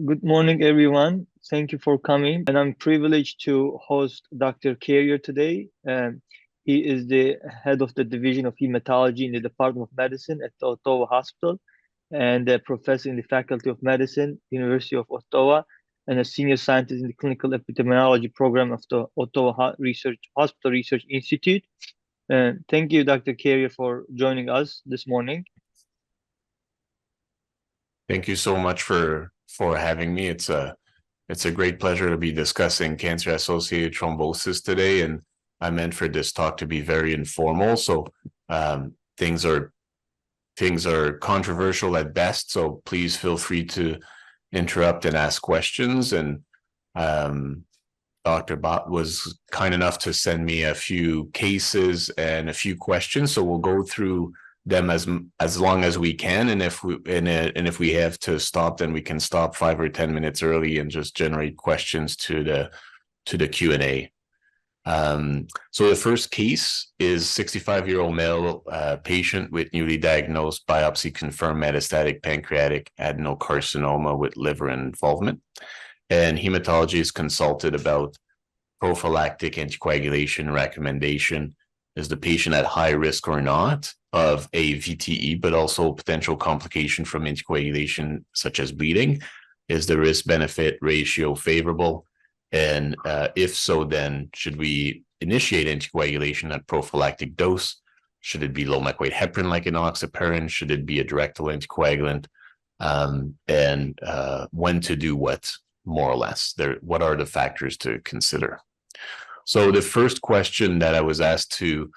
Good morning, everyone. Thank you for coming. And I'm privileged to host Dr. Carrier today. He is the head of the Division of Hematology in the Department of Medicine at the Ottawa Hospital and a professor in the Faculty of Medicine, University of Ottawa, and a senior scientist in the Clinical Epidemiology Program of the Ottawa Hospital Research Institute. Thank you, Dr. Carrier, for joining us this morning. Thank you so much for having me. It's a great pleasure to be discussing cancer-associated thrombosis today, and I meant for this talk to be very informal. So things are controversial at best. So please feel free to interrupt and ask questions. And Dr. Bat was kind enough to send me a few cases and a few questions. So we'll go through them as long as we can, and if we have to stop, then we can stop 5 or 10 minutes early and just generate questions to the Q&A. So the first case is 65-year-old male patient with newly diagnosed biopsy-confirmed metastatic pancreatic adenocarcinoma with liver involvement, and hematology is consulted about prophylactic anticoagulation recommendation. Is the patient at high risk or not of a VTE, but also potential complication from anticoagulation, such as bleeding? Is the risk-benefit ratio favorable? And if so, then should we initiate anticoagulation at prophylactic dose? Should it be low-molecular weight heparin like enoxaparin? Should it be a directal anticoagulant? And when to do what, more or less? What are the factors to consider? So the first question that I was asked to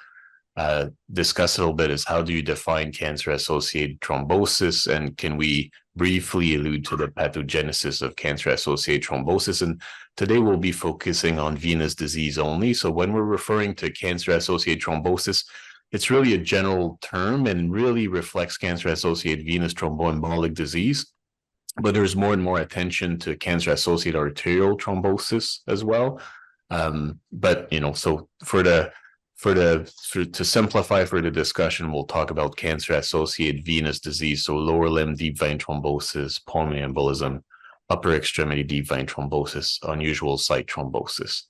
discuss a little bit is, how do you define cancer-associated thrombosis? And can we briefly allude to the pathogenesis of cancer-associated thrombosis? And today we'll be focusing on venous disease only. So when we're referring to cancer-associated thrombosis, it's really a general term and really reflects cancer-associated venous thromboembolic disease. But there's more and more attention to cancer-associated arterial thrombosis as well. But so to simplify for the discussion, we'll talk about cancer-associated venous disease, so lower limb deep vein thrombosis, pulmonary embolism, upper extremity deep vein thrombosis, unusual site thrombosis.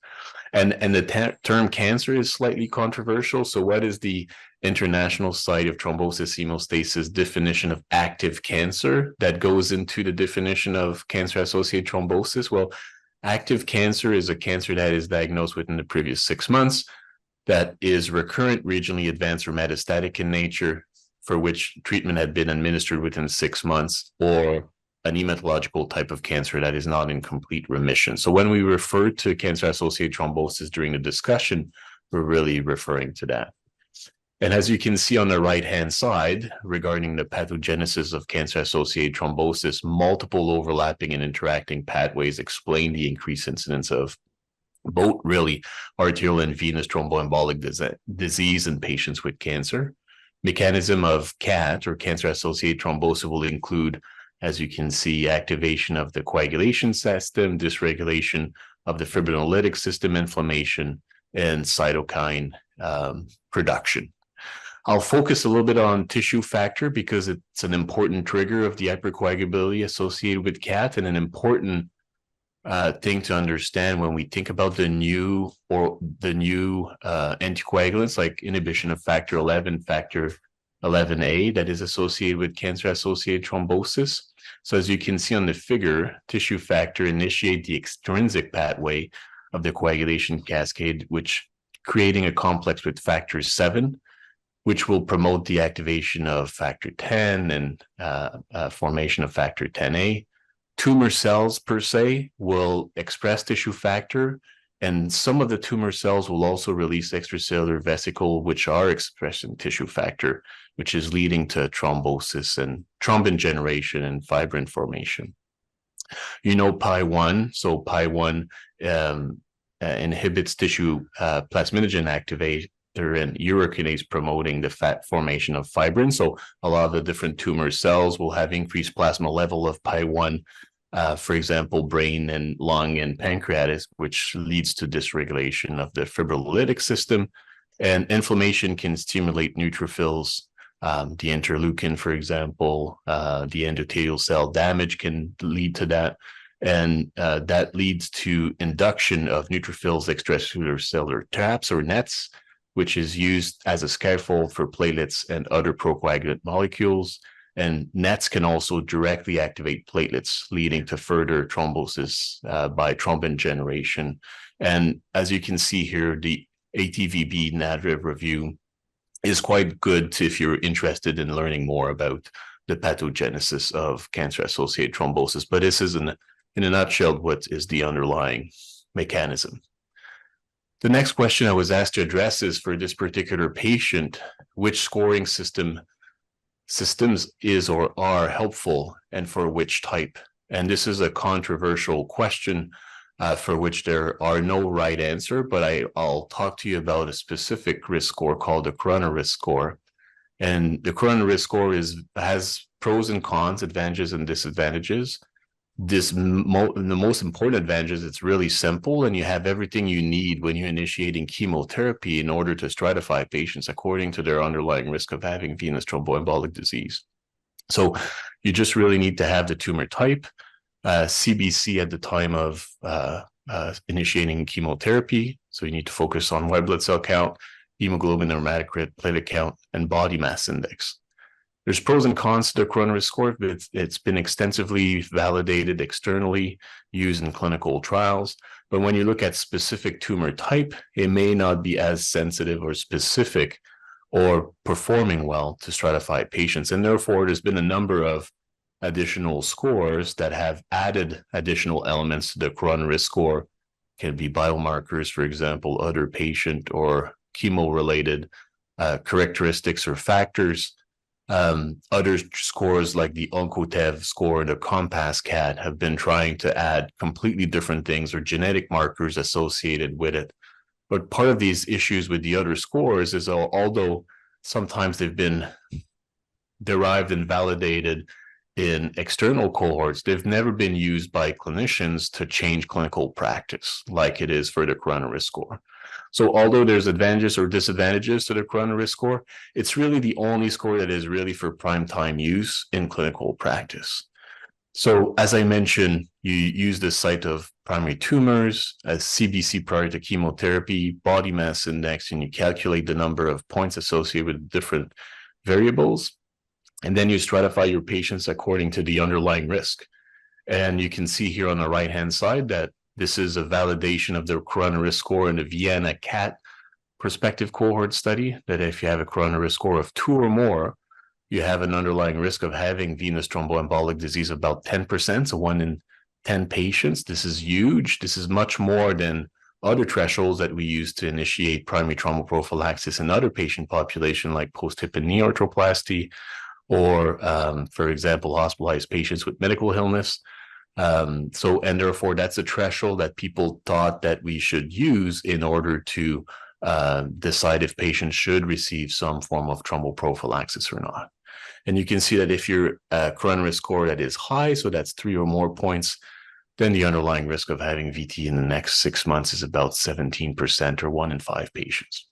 And the term cancer is slightly controversial. So what is the International Society of Thrombosis Hemostasis definition of active cancer that goes into the definition of cancer-associated thrombosis? Well, active cancer is a cancer that is diagnosed within the previous 6 months, that is recurrent, regionally advanced, or metastatic in nature, for which treatment had been administered within 6 months, or an hematological type of cancer that is not in complete remission. So when we refer to cancer-associated thrombosis during the discussion, we're really referring to that. And as you can see on the right-hand side, regarding the pathogenesis of cancer-associated thrombosis, multiple overlapping and interacting pathways explain the increased incidence of both really arterial and venous thromboembolic disease in patients with cancer. Mechanism of CAT, or cancer-associated thrombosis, will include, as you can see, activation of the coagulation system, dysregulation of the fibrinolytic system, inflammation, and cytokine production. I'll focus a little bit on tissue factor because it's an important trigger of the hypercoagulability associated with CAT, and an important thing to understand when we think about the new anticoagulants like inhibition of factor 11, factor 11A, that is associated with cancer-associated thrombosis. So as you can see on the figure, tissue factor initiate the extrinsic pathway of the coagulation cascade, which creating a complex with factor 7, which will promote the activation of factor 10 and formation of factor 10A. Tumor cells per se will express tissue factor, and some of the tumor cells will also release extracellular vesicle, which are expressing tissue factor, which is leading to thrombosis and thrombin generation and fibrin formation. PI1, so PI1 inhibits tissue plasminogen activator and urokinase, promoting the fat formation of fibrin. So a lot of the different tumor cells will have increased plasma level of PI1, for example, brain and lung and pancreas, which leads to dysregulation of the fibrinolytic system. And inflammation can stimulate neutrophils. The interleukin, for example, the endothelial cell damage can lead to that. And that leads to induction of neutrophils extracellular cellular traps or nets, which is used as a scaffold for platelets and other procoagulant molecules. And nets can also directly activate platelets, leading to further thrombosis by thrombin generation. And as you can see here, the ATVB NADRIV review is quite good if you're interested in learning more about the pathogenesis of cancer-associated thrombosis. But this is, in a nutshell, what is the underlying mechanism. The next question I was asked to address is, for this particular patient, which scoring systems is or are helpful, and for which type? And this is a controversial question for which there are no right answer, but I'll talk to you about a specific risk score called the Corona risk score. And the Corona risk score has pros and cons, advantages and disadvantages. The most important advantage is it's really simple, and you have everything you need when you're initiating chemotherapy in order to stratify patients according to their underlying risk of having venous thromboembolic disease. So you just really need to have the tumor type, CBC at the time of initiating chemotherapy. So you need to focus on white blood cell count, hemoglobin, hematocrit, platelet count, and body mass index. There's pros and cons to the Corona risk score, but it's been extensively validated externally, used in clinical trials. But when you look at specific tumor type, it may not be as sensitive or specific or performing well to stratify patients. And therefore, there's been a number of additional scores that have added additional elements to the Corona risk score. Can be biomarkers, for example, other patient or chemo-related characteristics or factors. Other scores like the OncoTev score and the CompassCat have been trying to add completely different things or genetic markers associated with it. But part of these issues with the other scores is, although sometimes they've been derived and validated in external cohorts, they've never been used by clinicians to change clinical practice like it is for the Corona risk score. So although there's advantages or disadvantages to the Corona risk score, it's really the only score that is really for prime time use in clinical practice. So as I mentioned, you use the site of primary tumors as CBC prior to chemotherapy, body mass index, and you calculate the number of points associated with different variables. And then you stratify your patients according to the underlying risk. And you can see here on the right-hand side that this is a validation of the Corona risk score in the Vienna CAT prospective cohort study, that if you have a Corona risk score of 2 or more, you have an underlying risk of having venous thromboembolic disease of about 10%, so 1 in 10 patients. This is huge. This is much more than other thresholds that we use to initiate primary thromboprophylaxis in other patient population, like post-hip and knee arthroplasty, or, for example, hospitalized patients with medical illness. And therefore, that's a threshold that people thought that we should use in order to decide if patients should receive some form of thromboprophylaxis or not. And you can see that if your Corona risk score that is high, so that's 3 or more points, then the underlying risk of having VT in the next 6 months is about 17%, or 1 in 5 patients.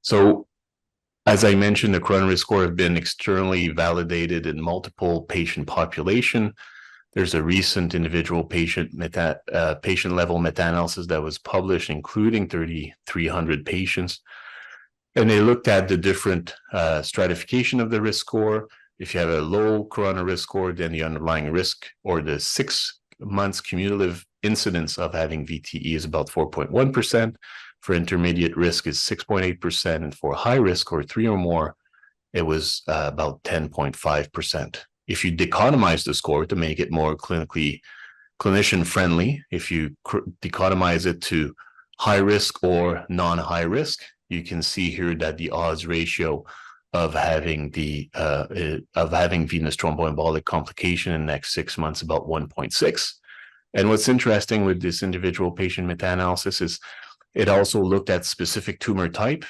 So, as I mentioned, the Corona risk score have been externally validated in multiple patient population. There's a recent individual patient level meta-analysis that was published, including 3,300 patients. And they looked at the different stratification of the risk score. If you have a low Corona risk score, then the underlying risk, or the 6 months cumulative incidence of having VTE, is about 4.1%. For intermediate risk is 6.8%, and for high risk, or 3 or more, it was about 10.5%. If you dichotomize the score to make it more clinician friendly, if you dichotomize it to high risk or non-high risk, you can see here that the odds ratio of having venous thromboembolic complication in the next 6 months about 1.6. And what's interesting with this individual patient meta-analysis is it also looked at specific tumor type.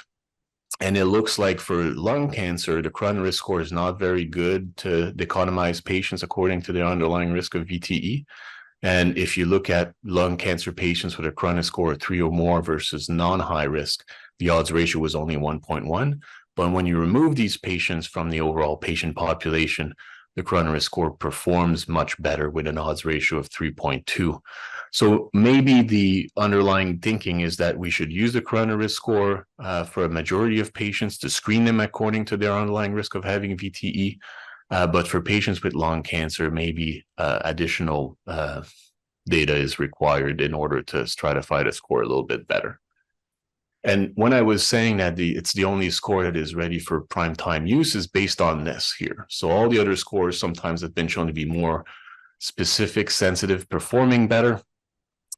And it looks like for lung cancer, the Corona risk score is not very good to dichotomize patients according to their underlying risk of VTE. And if you look at lung cancer patients with a Corona score of 3 or more versus non-high risk, the odds ratio was only 1.1. But when you remove these patients from the overall patient population, the coronary risk score performs much better with an odds ratio of 3.2. So maybe the underlying thinking is that we should use the coronary risk score for a majority of patients to screen them according to their underlying risk of having VTE. But for patients with lung cancer, maybe additional data is required in order to stratify the score a little bit better. And when I was saying that it's the only score that is ready for prime time use is based on this here. So all the other scores sometimes have been shown to be more specific, sensitive, performing better,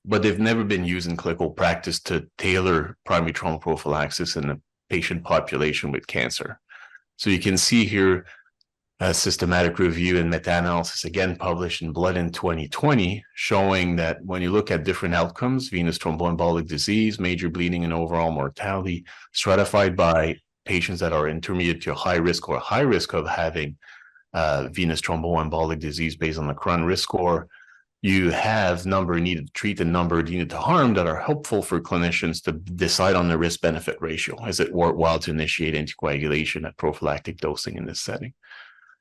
but they've never been used in clinical practice to tailor primary trauma prophylaxis in a patient population with cancer. So you can see here a systematic review and meta-analysis, again published in Blood in 2020, showing that when you look at different outcomes, venous thromboembolic disease, major bleeding, and overall mortality, stratified by patients that are intermediate to high risk or high risk of having venous thromboembolic disease based on the coronary risk score, you have number needed to treat and number needed to harm that are helpful for clinicians to decide on the risk-benefit ratio. Is it worthwhile to initiate anticoagulation at prophylactic dosing in this setting?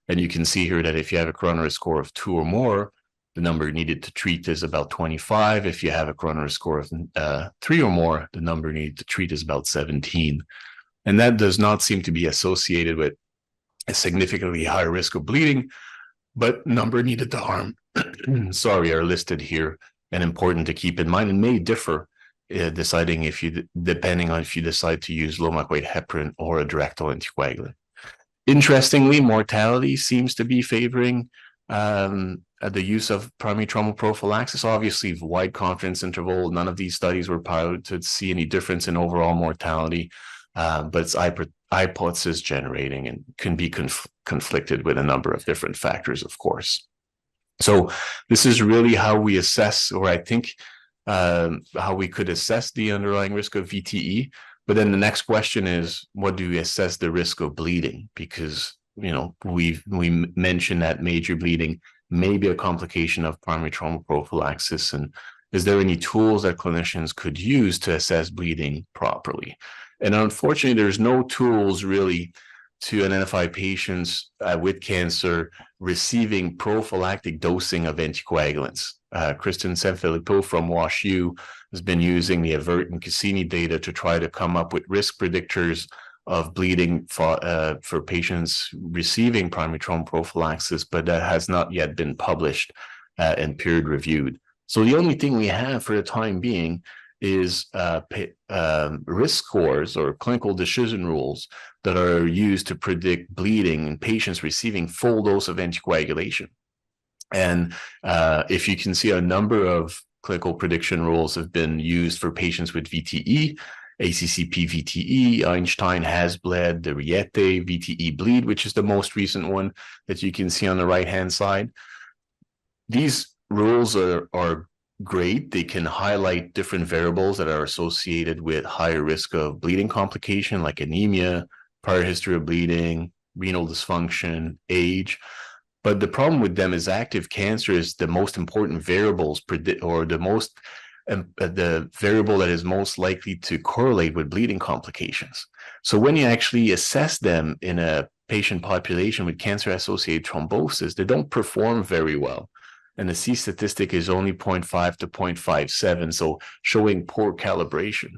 And you can see here that if you have a coronary score of 2 or more, the number needed to treat is about 25. If you have a coronary score of 3 or more, the number needed to treat is about 17. And that does not seem to be associated with a significantly higher risk of bleeding, but number needed to harm, are listed here and important to keep in mind and may differ depending on if you decide to use low weight heparin or a direct anticoagulant. Interestingly, mortality seems to be favoring the use of primary trauma prophylaxis. Obviously, wide confidence interval. None of these studies were powered to see any difference in overall mortality, but it's hypothesis generating and can be conflicted with a number of different factors, of course. So this is really how we assess, or I think how we could assess the underlying risk of VTE. But then the next question is, what do we assess the risk of bleeding? Because, we mentioned that major bleeding may be a complication of primary trauma prophylaxis. And is there any tools that clinicians could use to assess bleeding properly? And unfortunately, there's no tools really to identify patients with cancer receiving prophylactic dosing of anticoagulants. Kristen Sanfilippo from WashU has been using the AVERT and Cassini data to try to come up with risk predictors of bleeding for patients receiving primary trauma prophylaxis, but that has not yet been published and peer reviewed. So the only thing we have for the time being is risk scores or clinical decision rules that are used to predict bleeding in patients receiving full dose of anticoagulation. And if you can see, a number of clinical prediction rules have been used for patients with VTE, ACCP VTE, Einstein has bled, the Riete VTE bleed, which is the most recent one that you can see on the right-hand side. These rules are great. They can highlight different variables that are associated with higher risk of bleeding complication like anemia, prior history of bleeding, renal dysfunction, age. But the problem with them is active cancer is the most important variables or the variable that is most likely to correlate with bleeding complications. So when you actually assess them in a patient population with cancer-associated thrombosis, they don't perform very well. And the C statistic is only 0.5 to 0.57, so showing poor calibration.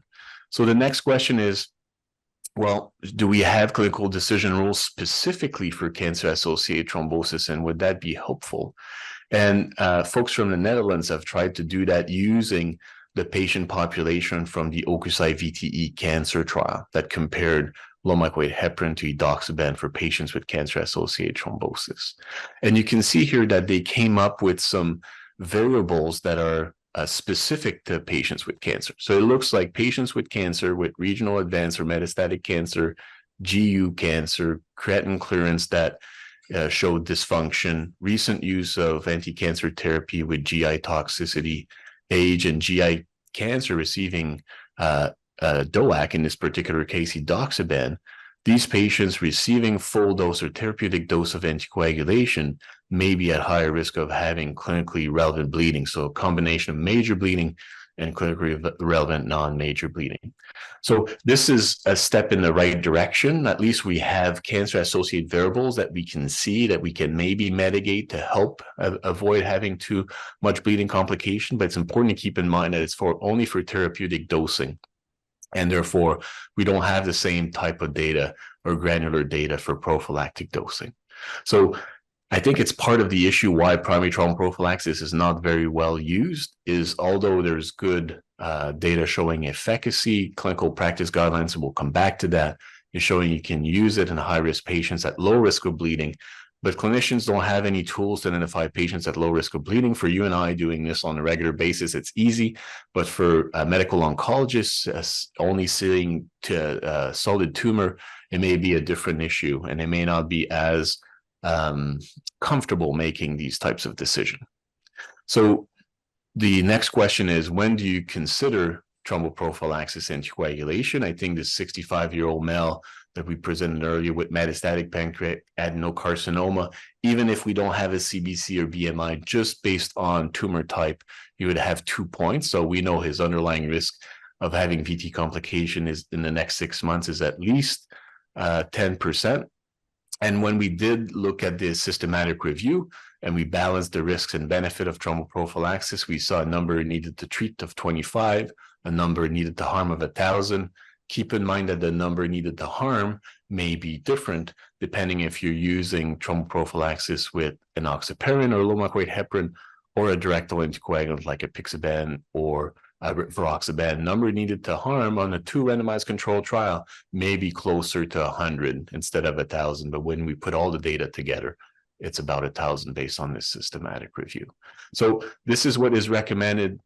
So the next question is, well, do we have clinical decision rules specifically for cancer-associated thrombosis, and would that be helpful? And folks from the Netherlands have tried to do that using the patient population from the Okusai VTE cancer trial that compared low weight heparin to edoxaban for patients with cancer-associated thrombosis. And you can see here that they came up with some variables that are specific to patients with cancer. So it looks like patients with cancer, with regional advanced or metastatic cancer, GU cancer, creatinine clearance that showed dysfunction, recent use of anti-cancer therapy with GI toxicity, age, and GI cancer receiving DOAC, in this particular case, edoxaban. These patients receiving full dose or therapeutic dose of anticoagulation may be at higher risk of having clinically relevant bleeding. So a combination of major bleeding and clinically relevant non-major bleeding. So this is a step in the right direction. At least we have cancer-associated variables that we can see, that we can maybe mitigate to help avoid having too much bleeding complication. But it's important to keep in mind that it's only for therapeutic dosing. And therefore, we don't have the same type of data or granular data for prophylactic dosing. So I think it's part of the issue why primary trauma prophylaxis is not very well used, is although there's good data showing efficacy, clinical practice guidelines, and we'll come back to that, is showing you can use it in high-risk patients at low risk of bleeding. But clinicians don't have any tools to identify patients at low risk of bleeding. For you and I doing this on a regular basis, it's easy. But for medical oncologists only seeing to solid tumor, it may be a different issue, and they may not be as comfortable making these types of decisions. So the next question is, when do you consider thromboprophylaxis anticoagulation? I think this 65-year-old male that we presented earlier with metastatic pancreatic adenocarcinoma, even if we don't have a CBC or BMI, just based on tumor type, you would have 2 points. So we know his underlying risk of having VT complication is in the next 6 months is at least 10%. And when we did look at this systematic review and we balanced the risks and benefit of thromboprophylaxis, we saw a number needed to treat of 25, a number needed to harm of 1,000. Keep in mind that the number needed to harm may be different depending if you're using thromboprophylaxis with enoxaparin or low-molecular weight heparin or a direct anticoagulant like apixaban or viroxaban. Number needed to harm on a 2 randomized controlled trial may be closer to 100 instead of 1,000. But when we put all the data together, it's about 1,000 based on this systematic review. So this is what is recommended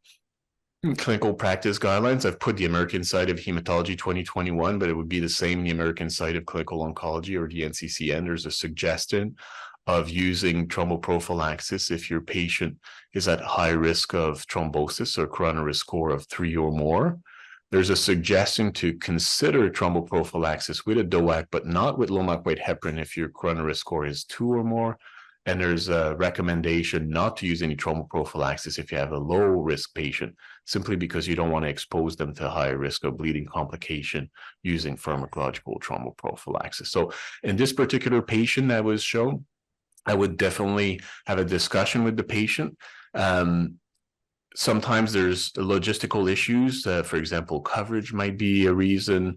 in clinical practice guidelines. I've put the American Society of Hematology 2021, but it would be the same in the American Society of Clinical Oncology or the NCCN. There's a suggestion of using thromboprophylaxis if your patient is at high risk of thrombosis or coronary risk score of 3 or more. There's a suggestion to consider thromboprophylaxis with a DOAC, but not with low-molecular weight heparin if your coronary risk score is 2 or more. And there's a recommendation not to use any thromboprophylaxis if you have a low-risk patient, simply because you don't want to expose them to high risk of bleeding complication using pharmacological thromboprophylaxis. So in this particular patient that was shown, I would definitely have a discussion with the patient. Sometimes there's logistical issues. For example, coverage might be a reason,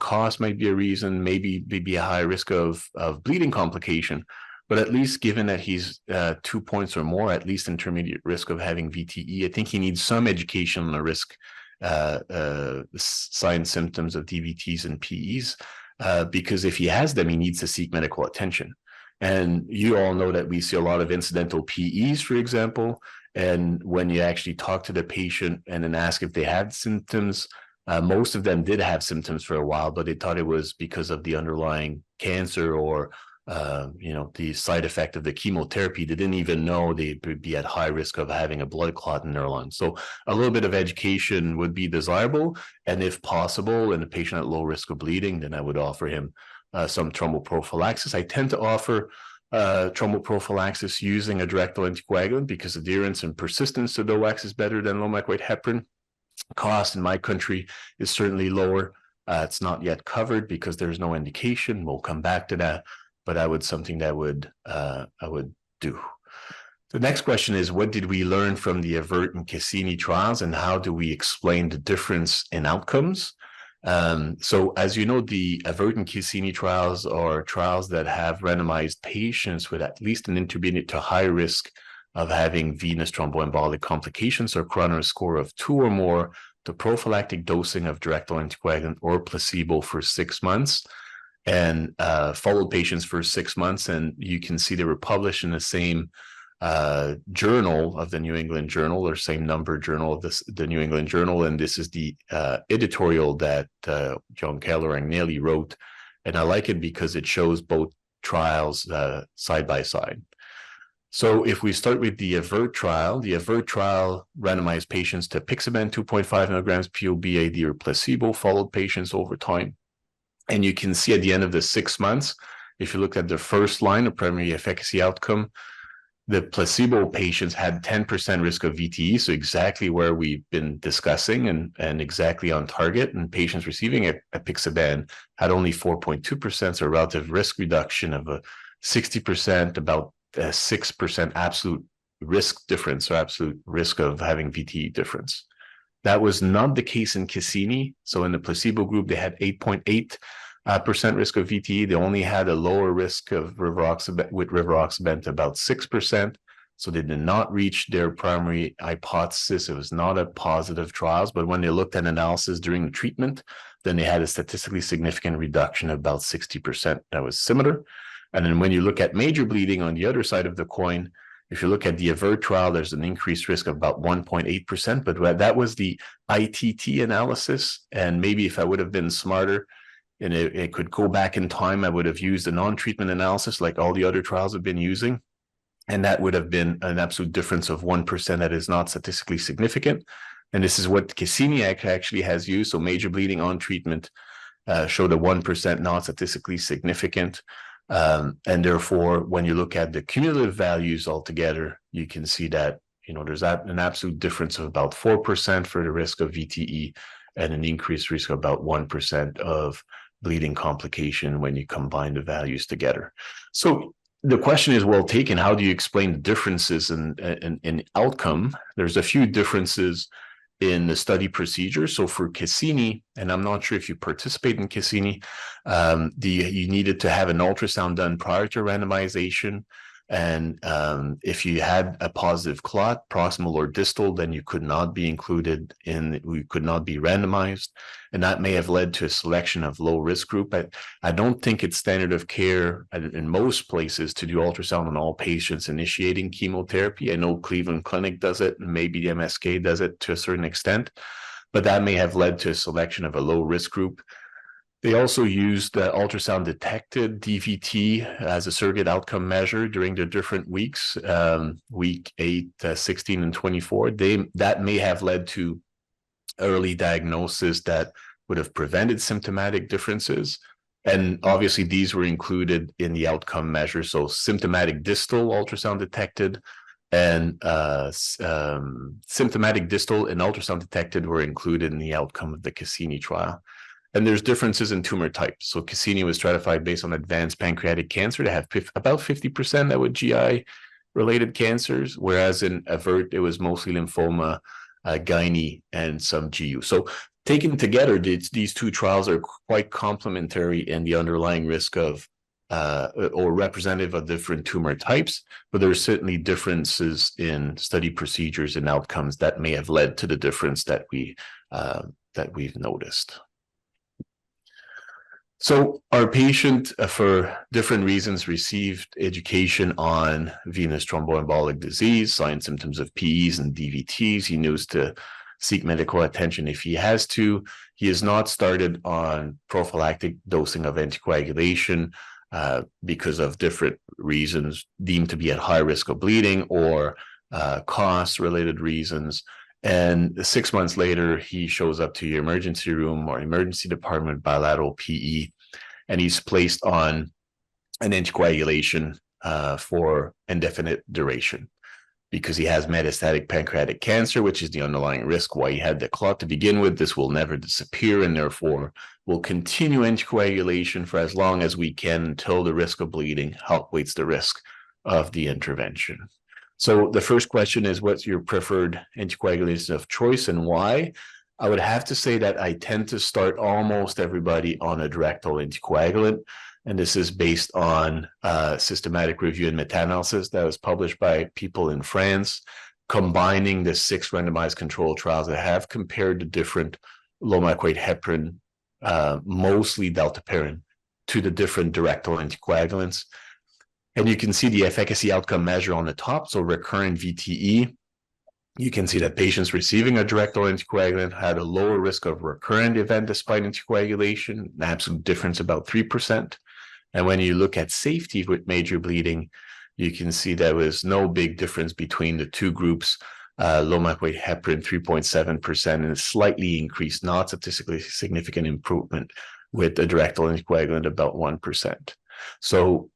cost might be a reason, maybe a high risk of bleeding complication. But at least given that he's 2 points or more, at least intermediate risk of having VTE, I think he needs some education on the risk, signs, symptoms of DVTs and PEs, because if he has them, he needs to seek medical attention. And you all know that we see a lot of incidental PEs, for example, and when you actually talk to the patient and then ask if they had symptoms, most of them did have symptoms for a while, but they thought it was because of the underlying cancer or the side effect of the chemotherapy. They didn't even know they would be at high risk of having a blood clot in their lungs. So a little bit of education would be desirable. And if possible, in a patient at low risk of bleeding, then I would offer him some thromboprophylaxis. I tend to offer thromboprophylaxis using a direct anticoagulant because adherence and persistence to DOACs is better than low-molecular weight heparin. Cost in my country is certainly lower. It's not yet covered because there's no indication. We'll come back to that. But I would something that I would do. The next question is, what did we learn from the AVERT and Cassini trials, and how do we explain the difference in outcomes? So as you know, the AVERT and Cassini trials are trials that have randomized patients with at least an intermediate to high risk of having venous thromboembolic complications or coronary score of 2 or more to prophylactic dosing of direct anticoagulant or placebo for 6 months. And followed patients for 6 months, and you can see they were published in the same journal of the New England Journal, or same number journal of the New England Journal. And this is the editorial that John Keller and Agnelli wrote, and I like it because it shows both trials side by side. So if we start with the AVERT trial randomized patients to apixaban 2.5 milligrams POBAD or placebo, followed patients over time. And you can see at the end of the 6 months, if you look at the first line of primary efficacy outcome, The placebo patients had 10% risk of VTE, so exactly where we've been discussing and exactly on target. And patients receiving apixaban had only 4.2%, so a relative risk reduction of a 60%, about 6% absolute risk difference or absolute risk of having VTE difference. That was not the case in Cassini. So in the placebo group, they had 8.8% risk of VTE. They only had a lower risk of rivaroxaban to about 6%. So they did not reach their primary hypothesis. It was not a positive trials, but when they looked at analysis during the treatment, then they had a statistically significant reduction of about 60%. That was similar. And then when you look at major bleeding on the other side of the coin, if you look at the AVERT trial, there's an increased risk of about 1.8%, but that was the ITT analysis. And maybe if I would have been smarter and it could go back in time, I would have used a non-treatment analysis like all the other trials have been using. And that would have been an absolute difference of 1% that is not statistically significant. And this is what Cassini actually has used. So major bleeding on treatment showed a 1% not statistically significant. And therefore, when you look at the cumulative values altogether, you can see that, there's an absolute difference of about 4% for the risk of VTE and an increased risk of about 1% of bleeding complication when you combine the values together. So the question is well taken. How do you explain the differences in outcome? There's a few differences in the study procedure. So for Cassini, and I'm not sure if you participate in Cassini, you needed to have an ultrasound done prior to randomization. And if you had a positive clot, proximal or distal, then you could not be included we could not be randomized. And that may have led to a selection of low risk group. I don't think it's standard of care in most places to do ultrasound on all patients initiating chemotherapy. I know Cleveland Clinic does it, and maybe the MSK does it to a certain extent, but that may have led to a selection of a low risk group. They also used ultrasound detected DVT as a surrogate outcome measure during the different weeks, week 8, 16, and 24. That may have led to early diagnosis that would have prevented symptomatic differences. And obviously, these were included in the outcome measure. So symptomatic distal ultrasound detected and symptomatic distal and ultrasound detected were included in the outcome of the Cassini trial. And there's differences in tumor types. So Cassini was stratified based on advanced pancreatic cancer to have about 50% that were GI-related cancers, whereas in AVERT, it was mostly lymphoma, gynae, and some GU. So taken together, these two trials are quite complementary in the underlying risk of or representative of different tumor types, but there are certainly differences in study procedures and outcomes that may have led to the difference that we've noticed. So our patient, for different reasons, received education on venous thromboembolic disease, signs, symptoms of PEs and DVTs. He knows to seek medical attention if he has to. He has not started on prophylactic dosing of anticoagulation because of different reasons deemed to be at high risk of bleeding or cost-related reasons. And 6 months later, he shows up to your emergency room or emergency department, bilateral PE, and he's placed on an anticoagulation for indefinite duration because he has metastatic pancreatic cancer, which is the underlying risk why he had the clot to begin with. This will never disappear, and therefore we'll continue anticoagulation for as long as we can until the risk of bleeding outweighs the risk of the intervention. So the first question is, what's your preferred anticoagulation of choice and why? I would have to say that I tend to start almost everybody on a direct anticoagulant. And this is based on systematic review and meta-analysis that was published by people in France, combining the 6 randomized controlled trials that have compared the different low molecular weight heparin, mostly dalteparin, to the different direct anticoagulants. And you can see the efficacy outcome measure on the top. So recurrent VTE, you can see that patients receiving a direct anticoagulant had a lower risk of recurrent event despite anticoagulation, an absolute difference about 3%. And when you look at safety with major bleeding, you can see there was no big difference between the two groups. Low molecular weight heparin 3.7% and a slightly increased, not statistically significant improvement with a direct anticoagulant about 1%. So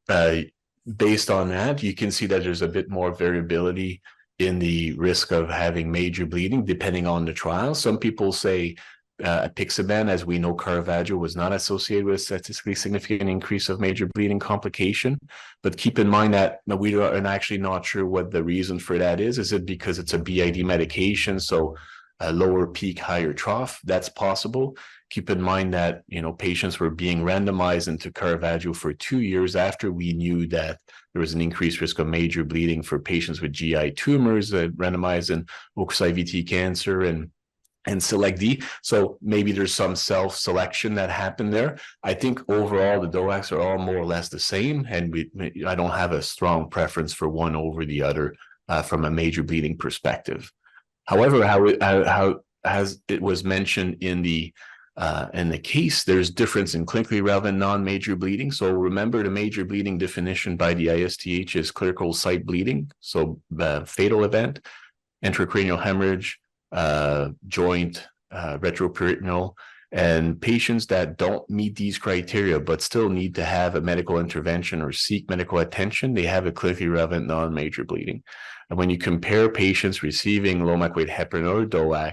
based on that, you can see that there's a bit more variability in the risk of having major bleeding depending on the trial. Some people say apixaban, as we know, Caravaggio was not associated with a statistically significant increase of major bleeding complication. But keep in mind that we are actually not sure what the reason for that is. Is it because it's a BID medication, so a lower peak, higher trough? That's possible. Keep in mind that, you know, patients were being randomized into Caravaggio for 2 years after we knew that there was an increased risk of major bleeding for patients with GI tumors, randomized in OX-IVT cancer and SELECT-D. So maybe there's some self-selection that happened there. I think overall the DOACs are all more or less the same, and I don't have a strong preference for one over the other from a major bleeding perspective. However, how as it was mentioned in the case, there's difference in clinically relevant non-major bleeding. So remember, the major bleeding definition by the ISTH is clinical site bleeding, so fatal event, intracranial hemorrhage, joint, retroperitoneal, and patients that don't meet these criteria but still need to have a medical intervention or seek medical attention, they have a clinically relevant non-major bleeding. And when you compare patients receiving low-molecular weight heparin or DOAC,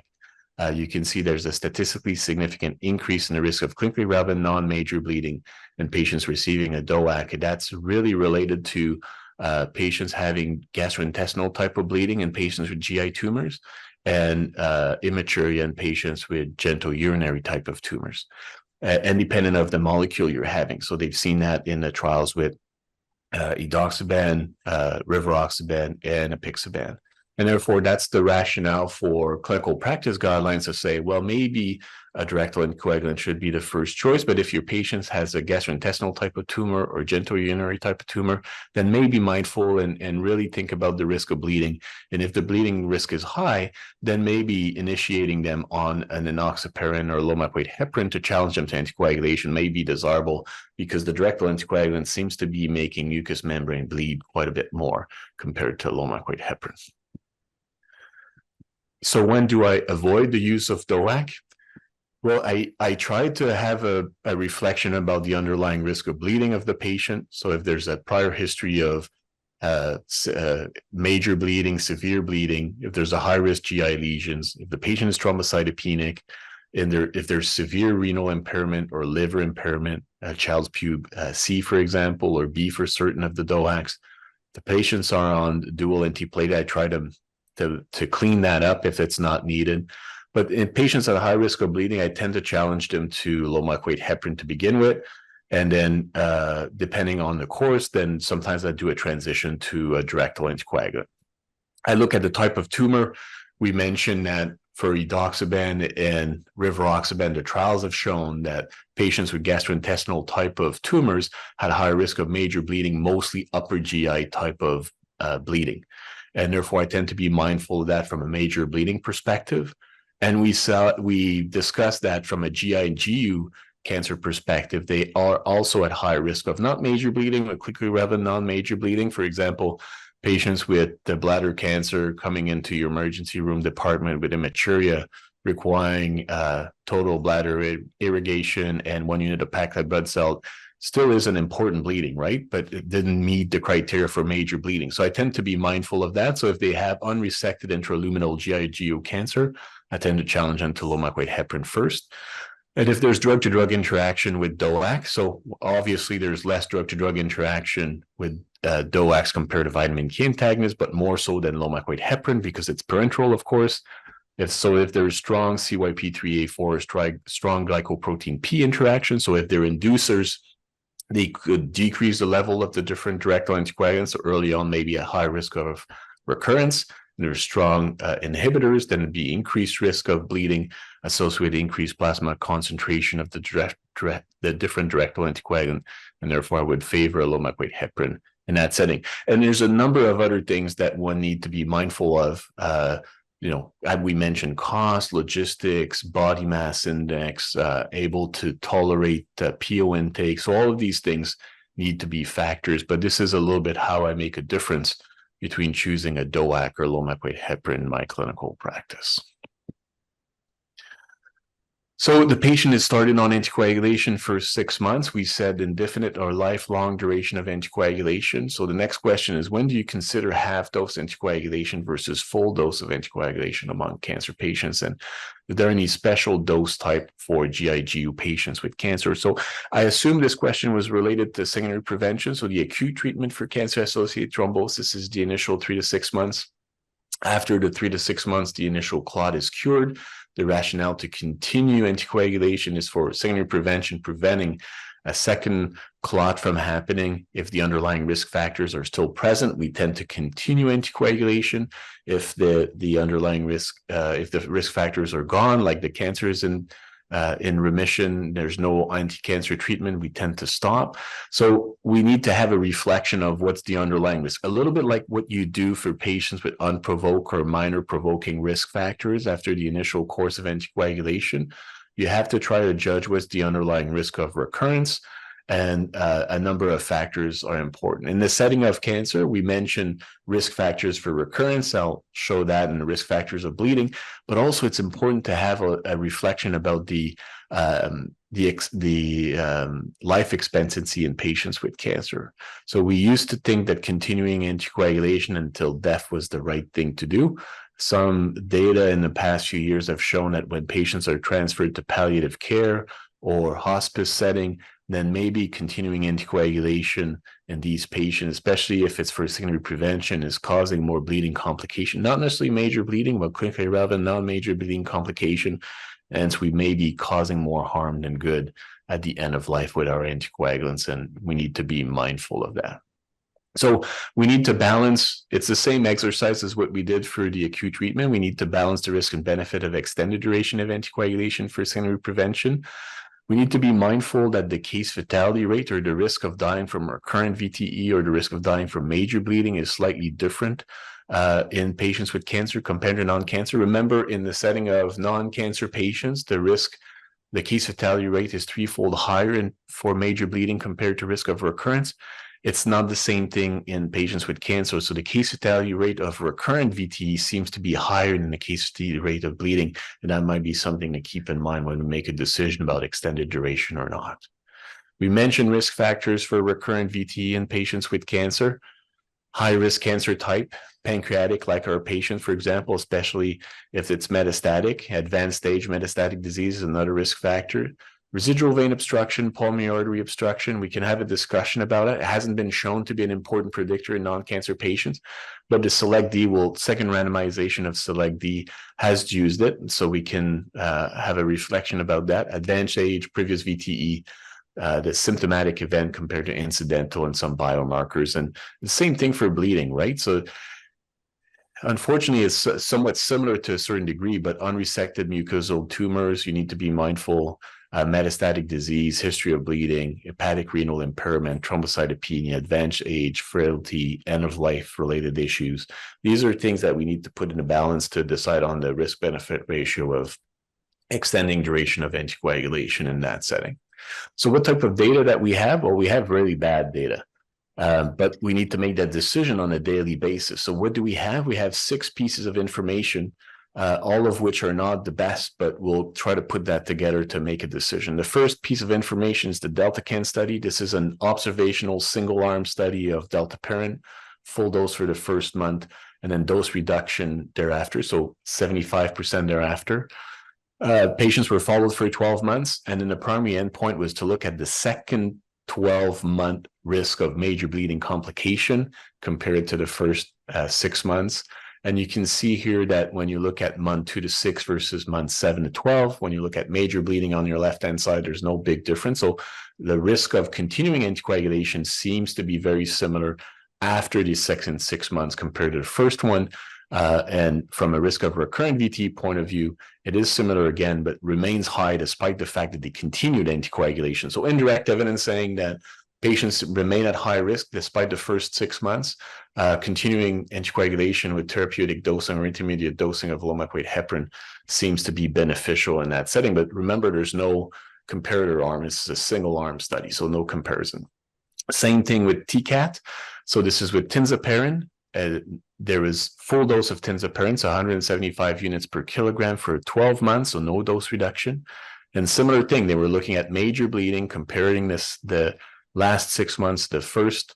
you can see there's a statistically significant increase in the risk of clinically relevant non-major bleeding in patients receiving a DOAC. And that's really related to patients having gastrointestinal type of bleeding in patients with GI tumors, and hematuria in patients with genitourinary type of tumors, independent of the molecule you're having. So they've seen that in the trials with edoxaban, rivaroxaban, and apixaban. And therefore, that's the rationale for clinical practice guidelines to say, well, maybe a direct anticoagulant should be the first choice. But if your patient has a gastrointestinal type of tumor or genitourinary type of tumor, then maybe mindful and really think about the risk of bleeding. And if the bleeding risk is high, then maybe initiating them on an enoxaparin or low-molecular weight heparin to challenge them to anticoagulation may be desirable, because the direct anticoagulant seems to be making mucous membrane bleed quite a bit more compared to low-molecular weight heparin. So when do I avoid the use of DOAC? Well, I try to have a reflection about the underlying risk of bleeding of the patient. So if there's a prior history of major bleeding, severe bleeding, if there's a high-risk GI lesions, if the patient is thrombocytopenic, and if there's severe renal impairment or liver impairment, Child's pube C, for example, or B for certain of the DOACs, the patients are on dual antiplatelet. I try to clean that up if it's not needed. But in patients at a high risk of bleeding, I tend to challenge them to low-molecular weight heparin to begin with. And then depending on the course, then sometimes I do a transition to a direct anticoagulant. I look at the type of tumor. We mentioned that for edoxaban and rivaroxaban, the trials have shown that patients with gastrointestinal type of tumors had a higher risk of major bleeding, mostly upper GI type of bleeding. And therefore, I tend to be mindful of that from a major bleeding perspective. And we discussed that from a GI and GU cancer perspective, they are also at high risk of not major bleeding, but clinically relevant non-major bleeding. For example, patients with the bladder cancer coming into your emergency room department with hematuria requiring total bladder irrigation and 1 unit of packed blood cell still is an important bleeding, right? But it didn't meet the criteria for major bleeding. So I tend to be mindful of that. So if they have unresected intraluminal GI-GU cancer, I tend to challenge them to low-molecular weight heparin first. And if there's drug-to-drug interaction with DOAC, so obviously there's less drug-to-drug interaction with DOACs compared to vitamin K antagonists, but more so than low-molecular weight heparin because it's parenteral, of course. If there's strong CYP3A4 or strong glycoprotein P interaction, so if they're inducers, they could decrease the level of the different direct anticoagulants early on, maybe a high risk of recurrence. And there's strong inhibitors, then it'd be increased risk of bleeding associated with increased plasma concentration of the different direct anticoagulant, and therefore I would favor a low-molecular weight heparin in that setting. And there's a number of other things that one need to be mindful of. We mentioned cost, logistics, body mass index, able to tolerate PO intake. So all of these things need to be factors, but this is a little bit how I make a difference between choosing a DOAC or low-molecular weight heparin in my clinical practice. So the patient is started on anticoagulation for 6 months. We said indefinite or lifelong duration of anticoagulation. So the next question is, when do you consider half-dose anticoagulation versus full dose of anticoagulation among cancer patients? And is there any special dose type for GIGU patients with cancer? So I assume this question was related to secondary prevention. So the acute treatment for cancer-associated thrombosis is the initial 3 to 6 months. After the 3 to 6 months, the initial clot is cured. The rationale to continue anticoagulation is for secondary prevention, preventing a second clot from happening. If the underlying risk factors are still present, we tend to continue anticoagulation. If the underlying risk, if the risk factors are gone, like the cancer is in remission, there's no anti-cancer treatment, we tend to stop. So we need to have a reflection of what's the underlying risk, a little bit like what you do for patients with unprovoked or minor provoking risk factors after the initial course of anticoagulation. You have to try to judge what's the underlying risk of recurrence, and a number of factors are important. In the setting of cancer, we mentioned risk factors for recurrence. I'll show that in the risk factors of bleeding, but also it's important to have a reflection about the life expectancy in patients with cancer. So we used to think that continuing anticoagulation until death was the right thing to do. Some data in the past few years have shown that when patients are transferred to palliative care or hospice setting, then maybe continuing anticoagulation in these patients, especially if it's for secondary prevention, is causing more bleeding complication, not necessarily major bleeding, but clinically relevant non-major bleeding complication. And so we may be causing more harm than good at the end of life with our anticoagulants, and we need to be mindful of that. So we need to balance, it's the same exercise as what we did for the acute treatment. We need to balance the risk and benefit of extended duration of anticoagulation for secondary prevention. We need to be mindful that the case fatality rate or the risk of dying from recurrent VTE or the risk of dying from major bleeding is slightly different in patients with cancer compared to non-cancer. Remember, in the setting of non-cancer patients, the case fatality rate is threefold higher for major bleeding compared to risk of recurrence. It's not the same thing in patients with cancer. So the case fatality rate of recurrent VTE seems to be higher than the case fatality rate of bleeding. And that might be something to keep in mind when we make a decision about extended duration or not. We mentioned risk factors for recurrent VTE in patients with cancer. High risk cancer type, pancreatic, like our patient, for example, especially if it's metastatic. Advanced stage metastatic disease is another risk factor. Residual vein obstruction, pulmonary artery obstruction, we can have a discussion about it. It hasn't been shown to be an important predictor in non-cancer patients, but the SELECT-D second randomization of SELECT-D has used it, so we can have a reflection about that. Advanced age, previous VTE, the symptomatic event compared to incidental, and some biomarkers. And the same thing for bleeding, right? So unfortunately, it's somewhat similar to a certain degree, but unresected mucosal tumors, you need to be mindful. Metastatic disease, history of bleeding, hepatic renal impairment, thrombocytopenia, advanced age, frailty, end of life related issues. These are things that we need to put in a balance to decide on the risk benefit ratio of extending duration of anticoagulation in that setting. So what type of data that we have? Well, we have really bad data, but we need to make that decision on a daily basis. So what do we have? We have 6 pieces of information, all of which are not the best, but we'll try to put that together to make a decision. The first piece of information is the DeltaCan study. This is an observational single-arm study of dalteparin, full dose for the first month, and then dose reduction thereafter, so 75% thereafter. Patients were followed for 12 months, and then the primary endpoint was to look at the second 12-month risk of major bleeding complication compared to the first 6 months. And you can see here that when you look at month 2 to 6 versus month 7 to 12, when you look at major bleeding on your left-hand side, there's no big difference. So the risk of continuing anticoagulation seems to be very similar after the second 6 months compared to the first one. And from a risk of recurrent VTE point of view, it is similar again, but remains high despite the fact that they continued anticoagulation. So indirect evidence saying that patients remain at high risk despite the first 6 months. Continuing anticoagulation with therapeutic dosing or intermediate dosing of low-weight heparin seems to be beneficial in that setting. But remember, there's no comparator arm. It's a single-arm study, so no comparison. Same thing with TCAT. So this is with tinzaparin. There is full dose of tinzaparin, so 175 units per kilogram for 12 months, so no dose reduction. And similar thing, they were looking at major bleeding, comparing the last 6 months, the first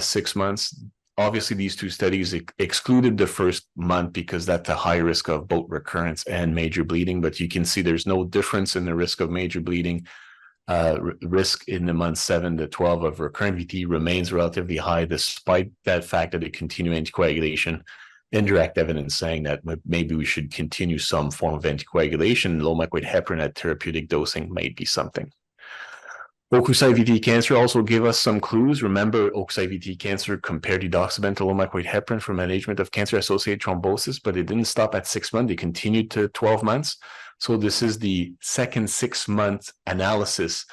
6 months. Obviously, these two studies excluded the first month because that's a high risk of both recurrence and major bleeding. But you can see there's no difference in the risk of major bleeding. Risk in the month 7 to 12 of recurrent VT remains relatively high, despite that fact that they continue anticoagulation. Indirect evidence saying that maybe we should continue some form of anticoagulation. Low molecular weight heparin at therapeutic dosing may be something. Okusai VT cancer also gave us some clues. Remember, Okusai VT cancer compared edoxaban to low molecular weight heparin for management of cancer-associated thrombosis, but it didn't stop at 6 months. They continued to 12 months. So this is the second 6-month analysis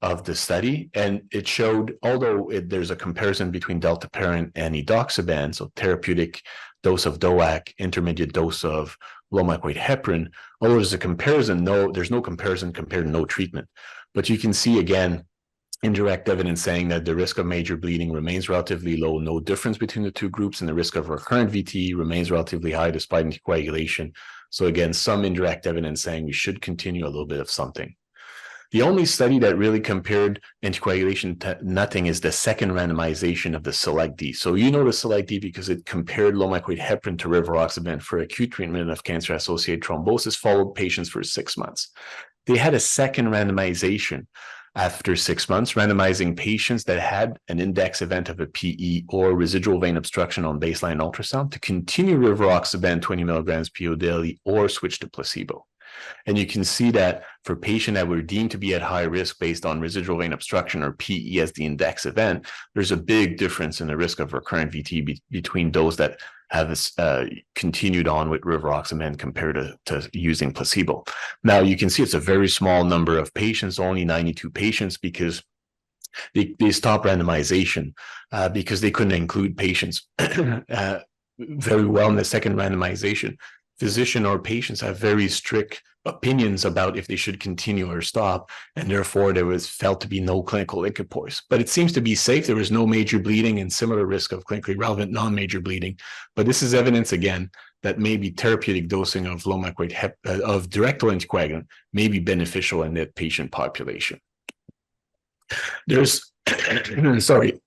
of the study, and it showed, although there's a comparison between dalteparin and edoxaban, so therapeutic dose of DOAC, intermediate dose of low molecular weight heparin, although there's a comparison, there's no comparison compared to no treatment. But you can see again, indirect evidence saying that the risk of major bleeding remains relatively low, no difference between the two groups, and the risk of recurrent VT remains relatively high despite anticoagulation. So again, some indirect evidence saying we should continue a little bit of something. The only study that really compared anticoagulation to nothing is the second randomization of the SELECT-D. So you know the SELECT-D because it compared low molecular weight heparin to rivaroxaban for acute treatment of cancer-associated thrombosis, followed patients for 6 months. They had a second randomization after 6 months, randomizing patients that had an index event of a PE or residual vein obstruction on baseline ultrasound to continue rivaroxaban 20 milligrams PO daily or switch to placebo. And you can see that for patients that were deemed to be at high risk based on residual vein obstruction or PE as the index event, there's a big difference in the risk of recurrent VT between those that have continued on with rivaroxaban compared to using placebo. Now, you can see it's a very small number of patients, only 92 patients, because they stopped randomization because they couldn't include patients very well in the second randomization. Physician or patients have very strict opinions about if they should continue or stop, and therefore there was felt to be no clinical equipoise. But it seems to be safe. There was no major bleeding and similar risk of clinically relevant non-major bleeding. But this is evidence again that maybe therapeutic dosing of low molecular weight of direct anticoagulant may be beneficial in that patient population. There's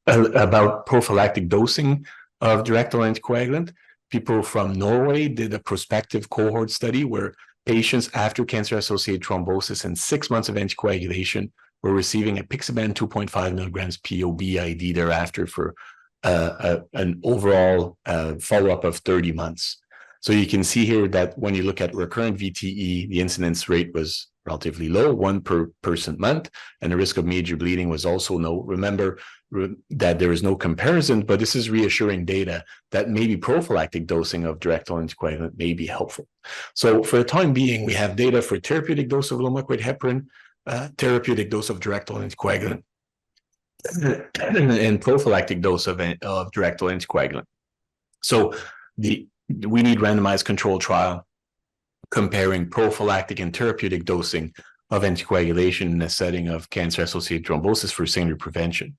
about prophylactic dosing of direct anticoagulant. People from Norway did a prospective cohort study where patients after cancer-associated thrombosis and 6 months of anticoagulation were receiving apixaban 2.5 milligrams PO BID thereafter for an overall follow-up of 30 months. So you can see here that when you look at recurrent VTE, the incidence rate was relatively low, 1 per person month, and the risk of major bleeding was also low. Remember that there is no comparison, but this is reassuring data that maybe prophylactic dosing of direct anticoagulant may be helpful. So for the time being, we have data for therapeutic dose of low molecular weight heparin, therapeutic dose of direct anticoagulant, and prophylactic dose of direct anticoagulant. So we need randomized control trial comparing prophylactic and therapeutic dosing of anticoagulation in a setting of cancer-associated thrombosis for secondary prevention.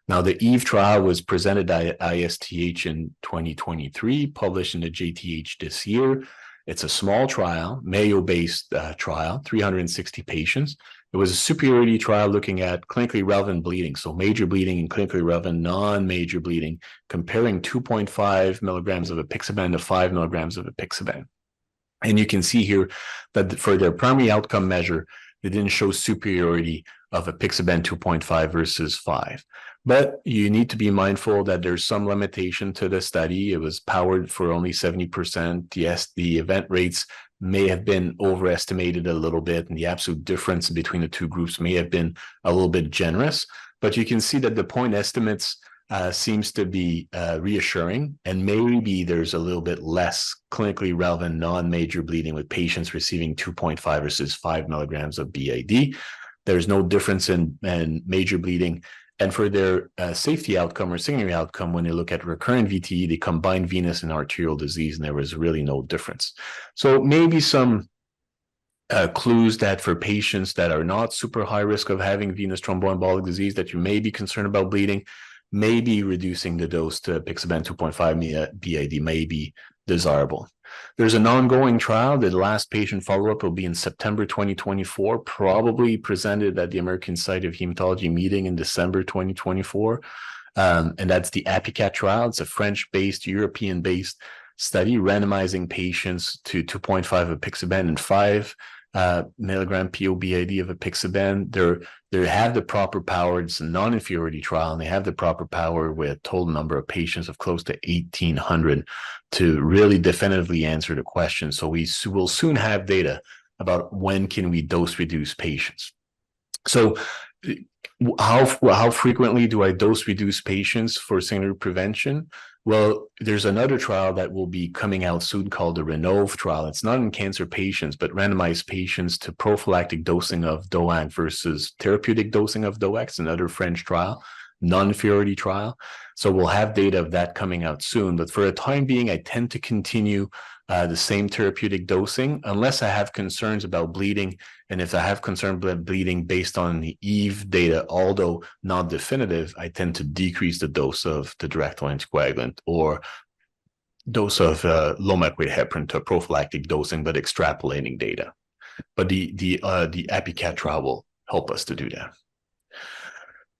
Now, the EVE trial was presented at ISTH in 2023, published in the JTH this year. It's a small trial, Mayo-based trial, 360 patients. It was a superiority trial looking at clinically relevant bleeding, so major bleeding and clinically relevant non-major bleeding, comparing 2.5 milligrams of apixaban to 5 milligrams of apixaban. And you can see here that for their primary outcome measure, they didn't show superiority of apixaban 2.5 versus 5. But you need to be mindful that there's some limitation to the study. It was powered for only 70%. Yes, the event rates may have been overestimated a little bit, and the absolute difference between the two groups may have been a little bit generous. But you can see that the point estimates seems to be reassuring, and maybe there's a little bit less clinically relevant non-major bleeding with patients receiving 2.5 versus 5 milligrams of BID. There's no difference in major bleeding. And for their safety outcome or secondary outcome, when they look at recurrent VTE, they combine venous and arterial disease, and there was really no difference. So maybe some clues that for patients that are not super high risk of having venous thromboembolic disease that you may be concerned about bleeding, maybe reducing the dose to apixaban 2.5 BID may be desirable. There's an ongoing trial. The last patient follow-up will be in September 2024, probably presented at the American Society of Hematology meeting in December 2024. And that's the APICAT trial. It's a French-based, European-based study randomizing patients to 2.5 apixaban and 5 milligram POBID of apixaban. They have the proper power. It's a non-inferiority trial, and they have the proper power with a total number of patients of close to 1,800 to really definitively answer the question. So we will soon have data about when can we dose reduce patients. So how frequently do I dose reduce patients for secondary prevention? Well, there's another trial that will be coming out soon called the RENOVE trial. It's not in cancer patients, but randomized patients to prophylactic dosing of DOAC versus therapeutic dosing of DOAC. It's another French trial, non-inferiority trial. So we'll have data of that coming out soon. But for the time being, I tend to continue the same therapeutic dosing unless I have concerns about bleeding. And if I have concern about bleeding based on the EVE data, although not definitive, I tend to decrease the dose of the directal anticoagulant or dose of low molecular weight heparin to prophylactic dosing, but extrapolating data. But the APICAT trial will help us to do that.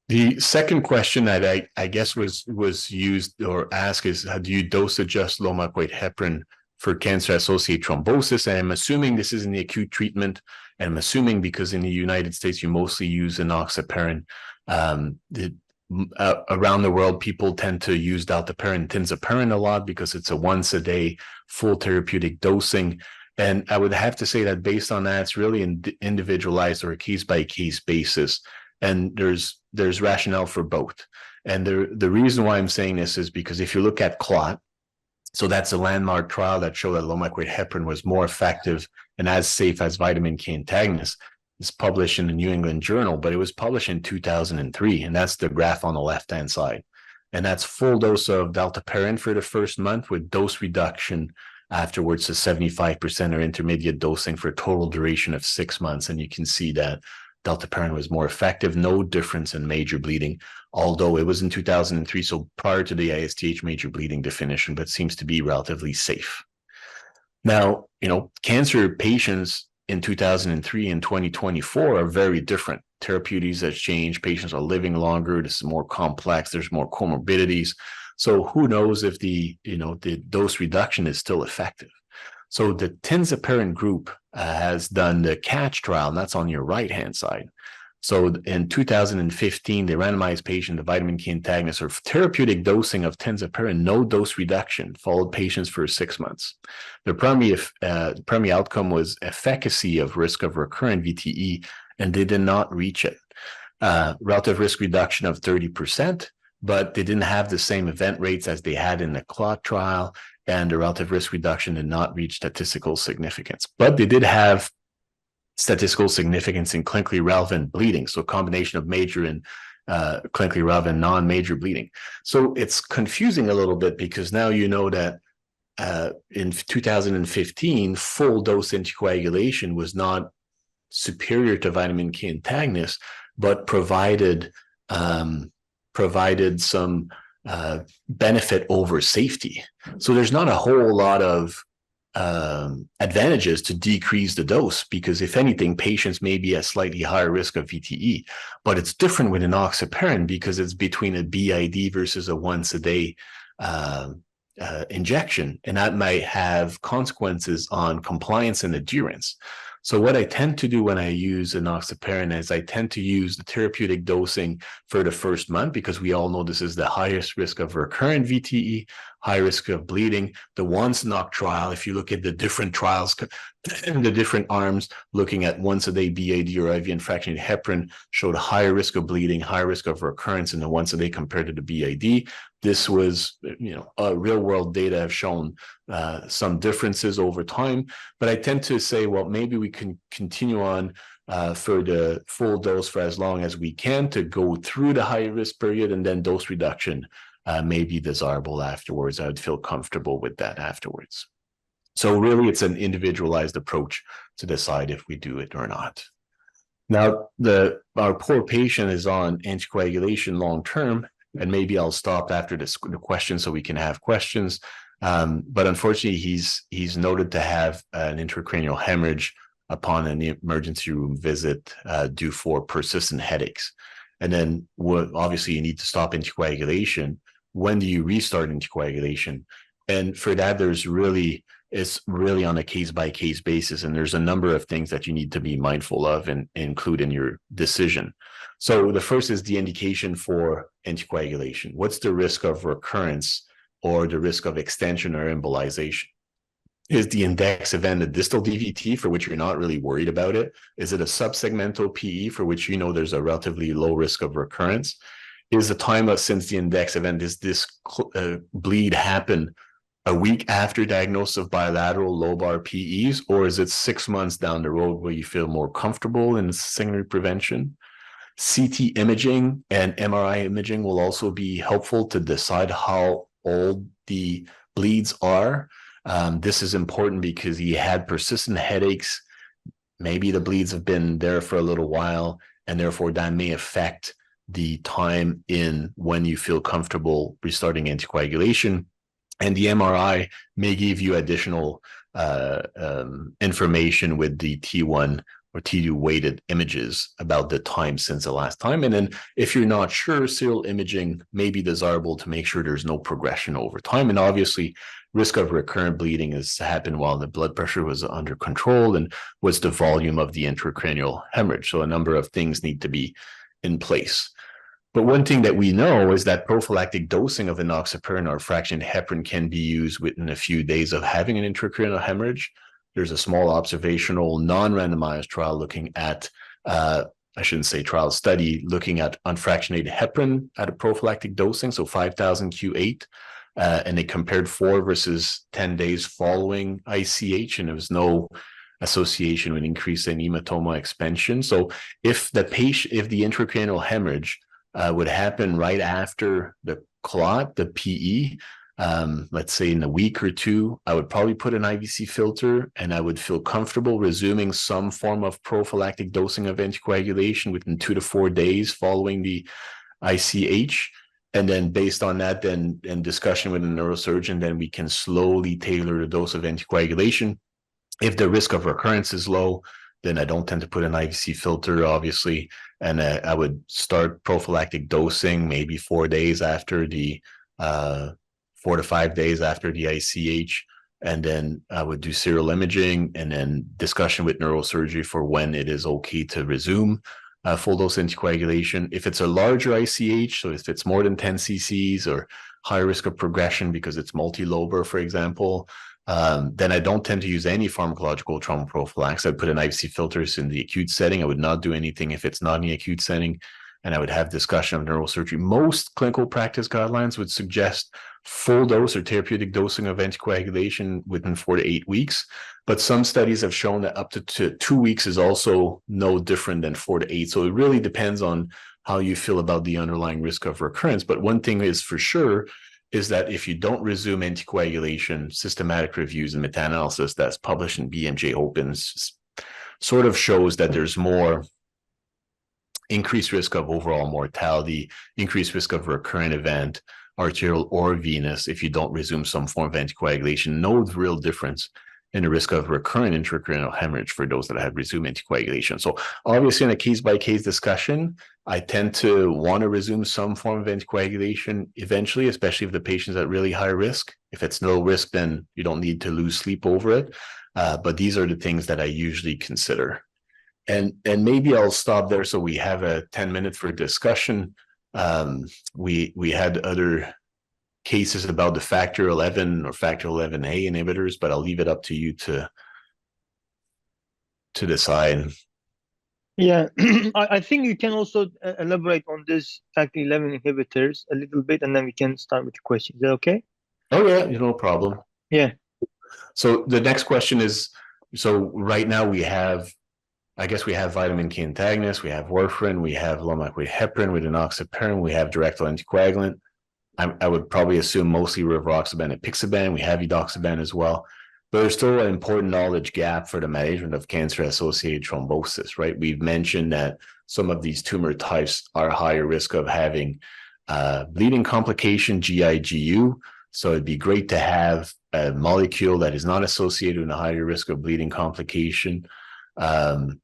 The second question that I guess was used or asked is, how do you dose adjust low molecular weight heparin for cancer-associated thrombosis? And I'm assuming this is in the acute treatment, and I'm assuming because in the United States you mostly use enoxaparin. Around the world, people tend to use dalteparin, tinzaparin a lot because it's a once a day full therapeutic dosing. And I would have to say that based on that, it's really individualized or a case by case basis. And there's rationale for both. And the reason why I'm saying this is because if you look at CLOT, so that's a landmark trial that showed that low molecular weight heparin was more effective and as safe as vitamin K antagonists. It's published in the New England Journal, but it was published in 2003, and that's the graph on the left-hand side. And that's full dose of dalteparin for the first month with dose reduction afterwards to 75% or intermediate dosing for a total duration of 6 months. And you can see that dalteparin was more effective, no difference in major bleeding, although it was in 2003, so prior to the ISTH major bleeding definition, but seems to be relatively safe. Now, cancer patients in 2003 and 2024 are very different. Therapeutics has changed, patients are living longer, this is more complex, there's more comorbidities. So who knows if the dose reduction is still effective. So the tinzaparin group has done the CATCH trial, and that's on your right-hand side. So in 2015, they randomized patients to vitamin K antagonists or therapeutic dosing of tinzaparin, no dose reduction, followed patients for 6 months. The primary outcome was efficacy of risk of recurrent VTE, and they did not reach it. Relative risk reduction of 30%, but they didn't have the same event rates as they had in the CLOT trial, and the relative risk reduction did not reach statistical significance. But they did have statistical significance in clinically relevant bleeding, so a combination of major and clinically relevant non-major bleeding. So it's confusing a little bit because now you know that in 2015, full dose anticoagulation was not superior to vitamin K antagonists, but provided some benefit over safety. So there's not a whole lot of advantages to decrease the dose, because if anything, patients may be at slightly higher risk of VTE. But it's different with enoxaparin because it's between a BID versus a once a day injection, and that might have consequences on compliance and adherence. So what I tend to do when I use enoxaparin is I tend to use the therapeutic dosing for the first month, because we all know this is the highest risk of recurrent VTE, high risk of bleeding. The once-NOC trial, if you look at the different trials, the different arms looking at once-a-day BID or IV infractionated heparin showed a higher risk of bleeding, higher risk of recurrence in the once-a-day compared to the BID. This was, real-world data have shown some differences over time, but I tend to say, well, maybe we can continue on for the full dose for as long as we can to go through the high risk period, and then dose reduction may be desirable afterwards. I would feel comfortable with that afterwards. So really, it's an individualized approach to decide if we do it or not. Now, our poor patient is on anticoagulation long-term, and maybe I'll stop after the question so we can have questions. But unfortunately, he's noted to have an intracranial hemorrhage upon an emergency room visit due for persistent headaches. And then obviously you need to stop anticoagulation. When do you restart anticoagulation? And for that, it's really on a case-by-case basis, and there's a number of things that you need to be mindful of and include in your decision. So the first is the indication for anticoagulation. What's the risk of recurrence or the risk of extension or embolization? Is the index event a distal DVT for which you're not really worried about it? Is it a subsegmental PE for which you know there's a relatively low risk of recurrence? Is the time since the index event, does this bleed happen a week after diagnosis of bilateral lobar PEs, or is it 6 months down the road where you feel more comfortable in secondary prevention? CT imaging and MRI imaging will also be helpful to decide how old the bleeds are. This is important because he had persistent headaches. Maybe the bleeds have been there for a little while, and therefore that may affect the time in when you feel comfortable restarting anticoagulation. And the MRI may give you additional information with the T1 or T2 weighted images about the time since the last time. And then if you're not sure, serial imaging may be desirable to make sure there's no progression over time. And obviously, risk of recurrent bleeding has happened while the blood pressure was under control, and what's the volume of the intracranial hemorrhage. So a number of things need to be in place. But one thing that we know is that prophylactic dosing of enoxaparin or fractionated heparin can be used within a few days of having an intracranial hemorrhage. There's a small observational non-randomized trial looking at, I shouldn't say trial, study looking at unfractionated heparin at a prophylactic dosing, so 5,000 Q8, and they compared 4 versus 10 days following ICH, and there was no association with increase in hematoma expansion. So if the intracranial hemorrhage would happen right after the clot, the PE, let's say in a week or two, I would probably put an IVC filter, and I would feel comfortable resuming some form of prophylactic dosing of anticoagulation within 2 to 4 days following the ICH. And then based on that, then in discussion with a neurosurgeon, then we can slowly tailor the dose of anticoagulation. If the risk of recurrence is low, then I don't tend to put an IVC filter, obviously, and I would start prophylactic dosing maybe 4 days after the 4 to 5 days after the ICH, and then I would do serial imaging and then discussion with neurosurgery for when it is okay to resume full dose anticoagulation. If it's a larger ICH, so if it's more than 10 cc's or high risk of progression because it's multilobar, for example, then I don't tend to use any pharmacological trauma prophylaxis. I'd put an IVC filters in the acute setting. I would not do anything if it's not in the acute setting, and I would have discussion of neurosurgery. Most clinical practice guidelines would suggest full dose or therapeutic dosing of anticoagulation within 4 to 8 weeks, but some studies have shown that up to 2 weeks is also no different than 4 to 8. So it really depends on how you feel about the underlying risk of recurrence. But one thing is for sure is that if you don't resume anticoagulation, systematic reviews and meta-analysis that's published in BMJ Opens sort of shows that there's more increased risk of overall mortality, increased risk of recurrent event, arterial or venous, if you don't resume some form of anticoagulation. No real difference in the risk of recurrent intracranial hemorrhage for those that have resumed anticoagulation. So obviously in a case-by-case discussion, I tend to want to resume some form of anticoagulation eventually, especially if the patient's at really high risk. If it's low risk, then you don't need to lose sleep over it. But these are the things that I usually consider. And maybe I'll stop there so we have a 10 minutes for discussion. We had other cases about the factor 11 or factor 11A inhibitors, but I'll leave it up to you to decide. Yeah, I think you can also elaborate on this factor 11 inhibitors a little bit, and then we can start with the question. Is that okay? Oh yeah, no problem. Yeah. So the next question is, so right now we have, I guess we have vitamin K antagonists, we have warfarin, we have low-molecular heparin with enoxaparin, we have directal anticoagulant. I would probably assume mostly rivaroxaban and apixaban. We have edoxaban as well. But there's still an important knowledge gap for the management of cancer-associated thrombosis, right? We've mentioned that some of these tumor types are higher risk of having Bleeding complication, GIGU. So it'd be great to have a molecule that is not associated with a higher risk of bleeding complication. The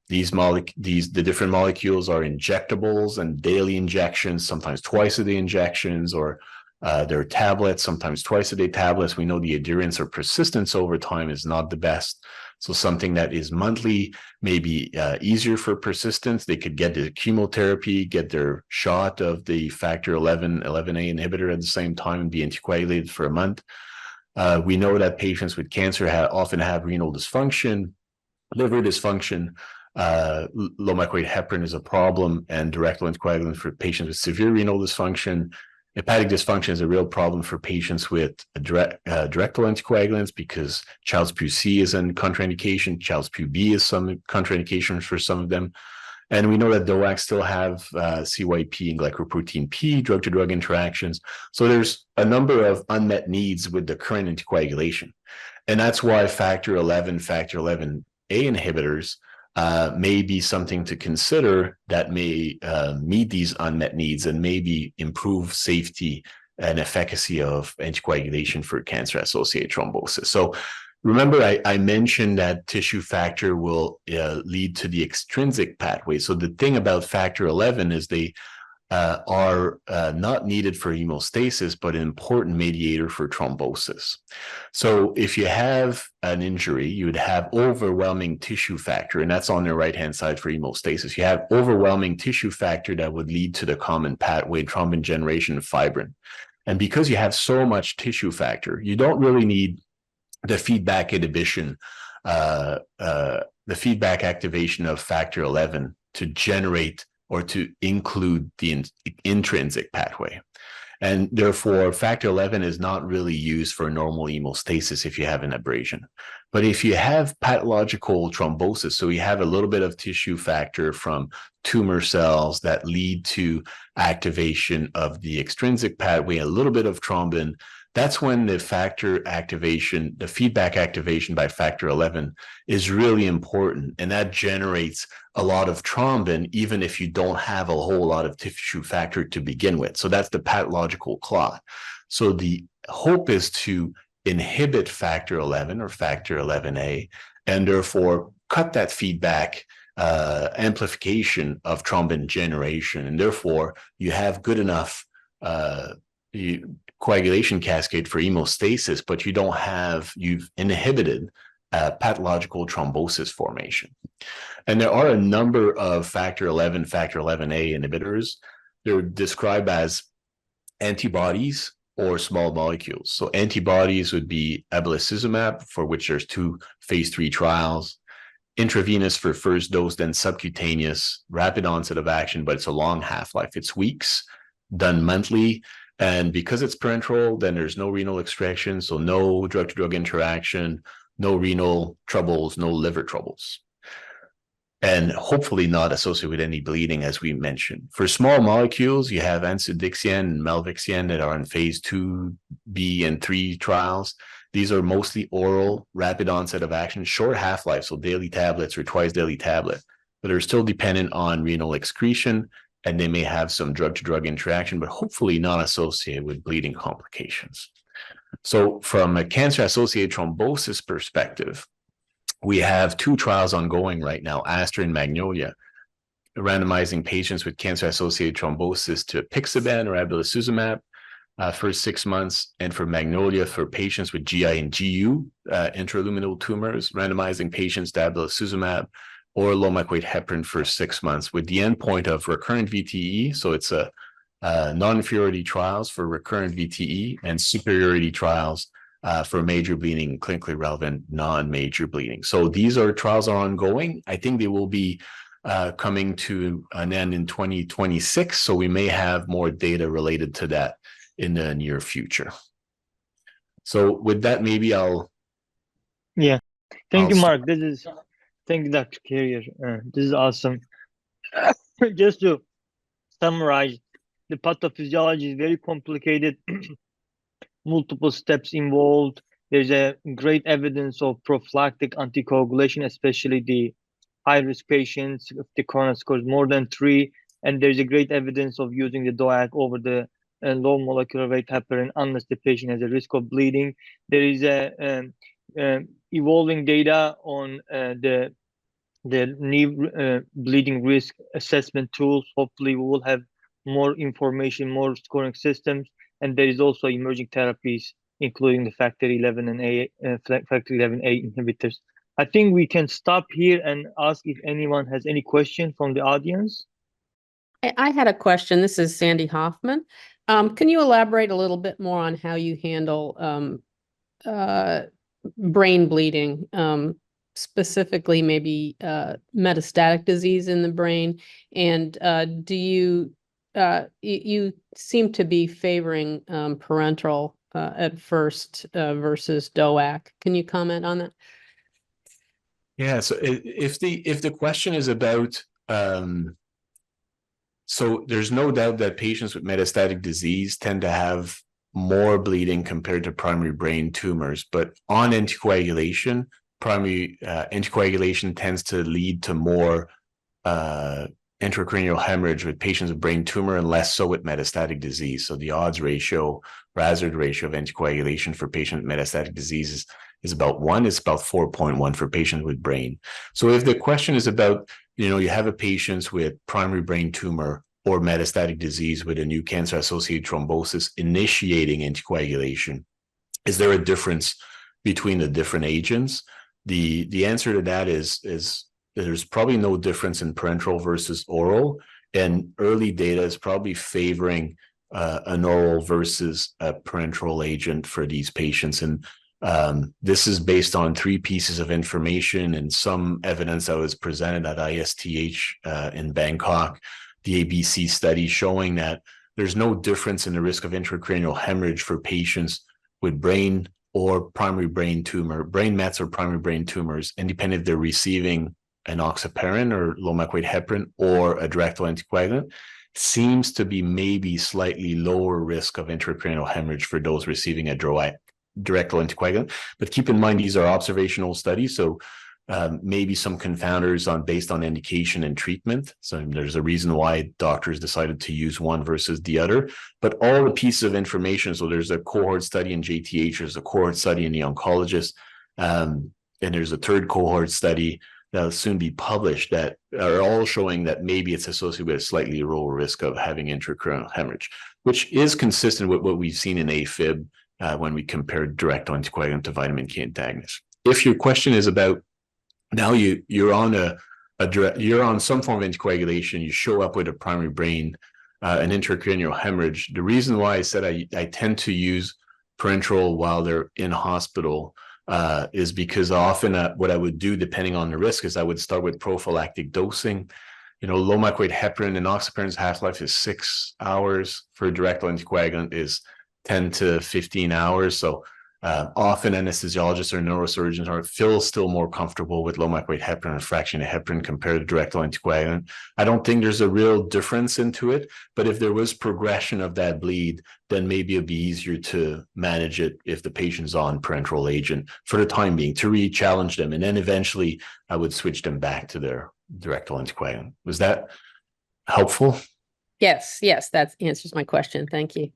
different molecules are injectables and daily injections, sometimes twice a day injections, or they're tablets, sometimes twice a day tablets. We know the adherence or persistence over time is not the best. So something that is monthly may be easier for persistence. They could get the chemotherapy, get their shot of the factor 11, 11A inhibitor at the same time and be anticoagulated for a month. We know that patients with cancer often have renal dysfunction, liver dysfunction. Low molecular weight heparin is a problem, and direct anticoagulant for patients with severe renal dysfunction. Hepatic dysfunction is a real problem for patients with direct anticoagulants because Child-Pugh C is a contraindication. Child-Pugh B is some contraindications for some of them. And we know that DOACs still have CYP and glycoprotein P drug-to-drug interactions. So there's a number of unmet needs with the current anticoagulation. And that's why factor 11, factor 11A inhibitors may be something to consider that may meet these unmet needs and maybe improve safety and efficacy of anticoagulation for cancer-associated thrombosis. So remember, I mentioned that tissue factor will lead to the extrinsic pathway. So the thing about factor 11 is they are not needed for hemostasis, but an important mediator for thrombosis. So if you have an injury, you would have overwhelming tissue factor, and that's on the right-hand side for hemostasis. You have overwhelming tissue factor that would lead to the common pathway, thrombin generation of fibrin. And because you have so much tissue factor, you don't really need the feedback inhibition, the feedback activation of factor 11 to generate or to include the intrinsic pathway. And therefore, factor 11 is not really used for normal hemostasis if you have an abrasion. But if you have pathological thrombosis, so you have a little bit of tissue factor from tumor cells that lead to activation of the extrinsic pathway, a little bit of thrombin, that's when the factor activation, the feedback activation by factor 11 is really important. And that generates a lot of thrombin, even if you don't have a whole lot of tissue factor to begin with. So that's the pathological clot. So the hope is to inhibit factor 11 or factor 11A, and therefore cut that feedback amplification of thrombin generation. And therefore, you have good enough coagulation cascade for hemostasis, but you've inhibited pathological thrombosis formation. And there are a number of factor 11, factor 11A inhibitors. They're described as antibodies or small molecules. So antibodies would be abelacizumab, for which there's 2 phase 3 trials, intravenous for first dose, then subcutaneous, rapid onset of action, but it's a long half-life. It's weeks, done monthly. And because it's parenteral, then there's no renal extraction, so no drug-to-drug interaction, no renal troubles, no liver troubles. And hopefully not associated with any bleeding, as we mentioned. For small molecules, you have ansudixian and milvexian that are in phase 2B and 3 trials. These are mostly oral, rapid onset of action, short half-life, so daily tablets or twice daily tablet, but are still dependent on renal excretion, and they may have some drug-to-drug interaction, but hopefully not associated with bleeding complications. So from a cancer-associated thrombosis perspective, we have 2 trials ongoing right now, Astra and Magnolia, randomizing patients with cancer-associated thrombosis to apixaban or abelacizumab for 6 months, and for Magnolia for patients with GI and GU intraluminal tumors, randomizing patients to abelacizumab or low molecular weight heparin for 6 months with the endpoint of recurrent VTE. So it's a non-inferiority trials for recurrent VTE and superiority trials for major bleeding, clinically relevant non-major bleeding. So these trials are ongoing. I think they will be coming to an end in 2026. So we may have more data related to that in the near future. So with that, maybe Thank you, Mark. Thank you, Dr. Carrier. This is awesome. Just to summarize, the pathophysiology is very complicated, multiple steps involved. There's a great evidence of prophylactic anticoagulation, especially the high-risk patients if the corona scores more than 3. And there's a great evidence of using the DOAC over the low molecular weight heparin unless the patient has a risk of bleeding. There is a evolving data on the new bleeding risk assessment tools. Hopefully, we will have more information, more scoring systems, and there is also emerging therapies, including the factor 11 and factor 11A inhibitors. I think we can stop here and ask if anyone has any question from the audience. I had a question. This is Sandy Hoffman. Can you elaborate a little bit more on how you handle brain bleeding, specifically maybe metastatic disease in the brain? And do you seem to be favoring parenteral at first versus DOAC? Can you comment on that? Yeah, so if the question is about so there's no doubt that patients with metastatic disease tend to have more bleeding compared to primary brain tumors, but on anticoagulation, primary anticoagulation tends to lead to more intracranial hemorrhage with patients with brain tumor and less so with metastatic disease. So the odds ratio or hazard ratio of anticoagulation for patients with metastatic disease is about 1. It's about 4.1 for patients with brain. So if the question is about, you have a patient with primary brain tumor or metastatic disease with a new cancer-associated thrombosis initiating anticoagulation, is there a difference between the different agents? The answer to that is there's probably no difference in parenteral versus oral, and early data is probably favoring an oral versus a parenteral agent for these patients. And this is based on 3 pieces of information and some evidence that was presented at ISTH in Bangkok, the ABC study showing that there's no difference in the risk of intracranial hemorrhage for patients with brain or primary brain tumor, brain mets or primary brain tumors, independent if they're receiving enoxaparin or low molecular weight heparin or a direct anticoagulant. Seems to be maybe slightly lower risk of intracranial hemorrhage for those receiving a direct anticoagulant. But keep in mind, these are observational studies, so maybe some confounders based on indication and treatment. So there's a reason why doctors decided to use one versus the other. But all the pieces of information, so there's a cohort study in JTH, there's a cohort study in the oncologist, and there's a third cohort study that will soon be published that are all showing that maybe it's associated with a slightly lower risk of having intracranial hemorrhage, which is consistent with what we've seen in AFib when we compared direct anticoagulant to vitamin K antagonist. If your question is about now you're on you're on some form of anticoagulation, you show up with a primary brain, an intracranial hemorrhage. The reason why I said I tend to use parenteral while they're in hospital is because often what I would do, depending on the risk, is I would start with prophylactic dosing. Low molecular weight heparin and enoxaparin's half-life is 6 hours. For direct anticoagulant is 10 to 15 hours. So often anesthesiologists or neurosurgeons feel still more comfortable with low molecular weight heparin and fraction of heparin compared to direct anticoagulant. I don't think there's a real difference into it, but if there was progression of that bleed, then maybe it'd be easier to manage it if the patient's on parenteral agent for the time being to re-challenge them. And then eventually I would switch them back to their direct anticoagulant. Was that helpful? Yes, that answers my question. Thank you.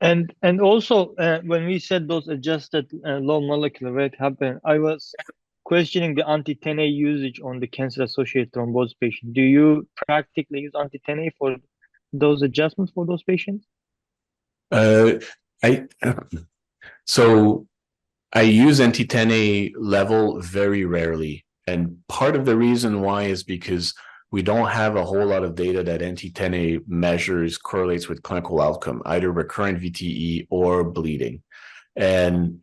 And also, when we said those adjusted low molecular weight heparin, I was questioning the anti-10A usage on the cancer-associated thrombosis patient. Do you practically use anti-10A for those adjustments for those patients? So I use anti-10A level very rarely, and part of the reason why is because we don't have a whole lot of data that anti-10A measures correlates with clinical outcome, either recurrent VTE or bleeding. And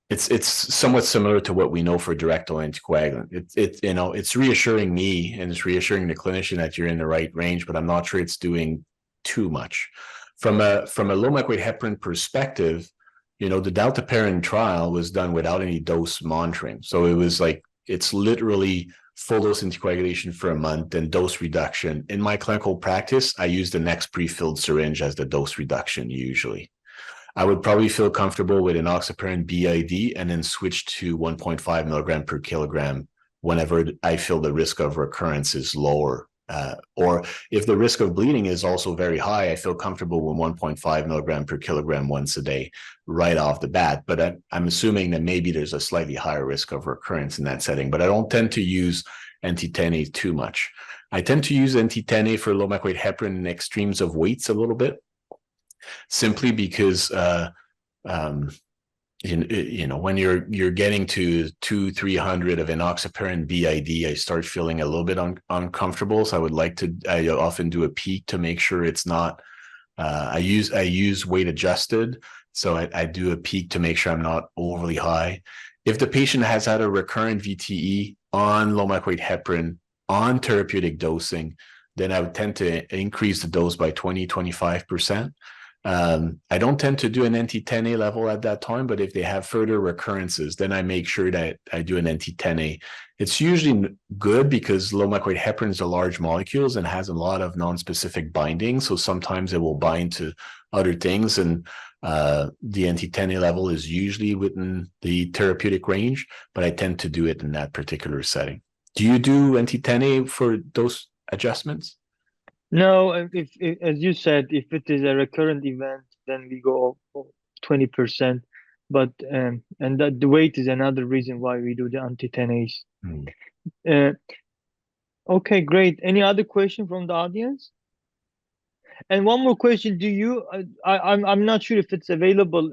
it's somewhat similar to what we know for direct anticoagulant. It's reassuring me and it's reassuring the clinician that you're in the right range, but I'm not sure it's doing too much. From a low molecular weight heparin perspective, the dalteparin trial was done without any dose monitoring. So it was like, it's literally full dose anticoagulation for a month and dose reduction. In my clinical practice, I use the next pre-filled syringe as the dose reduction usually. I would probably feel comfortable with enoxaparin BID and then switch to 1.5 milligram per kilogram whenever I feel the risk of recurrence is lower or if the risk of bleeding is also very high, I feel comfortable with 1.5 milligram per kilogram once a day right off the bat. But I'm assuming that maybe there's a slightly higher risk of recurrence in that setting. But I don't tend to use NT10A too much. I tend to use NT10A for low molecular weight heparin in extremes of weights a little bit, simply because when you're getting to 200-300 of enoxaparin BID, I start feeling a little bit uncomfortable. So I often do a peak to make sure it's not. I use weight adjusted, so I do a peak to make sure I'm not overly high. If the patient has had a recurrent VTE on low molecular weight heparin on therapeutic dosing, then I would tend to increase the dose by 20-25%. I don't tend to do an NT10A level at that time, but if they have further recurrences, then I make sure that I do an NT10A. It's usually good because low molecular weight heparin is a large molecules and has a lot of non-specific binding. So sometimes it will bind to other things, and the NT10A level is usually within the therapeutic range, but I tend to do it in that particular setting. Do you do NT10A for dose adjustments? No, if as you said, if it is a recurrent event, then we go 20%. But and that the weight is another reason why we do the anti-10As. Okay, great. Any other question from the audience? And one more question: do you? I'm not sure if it's available,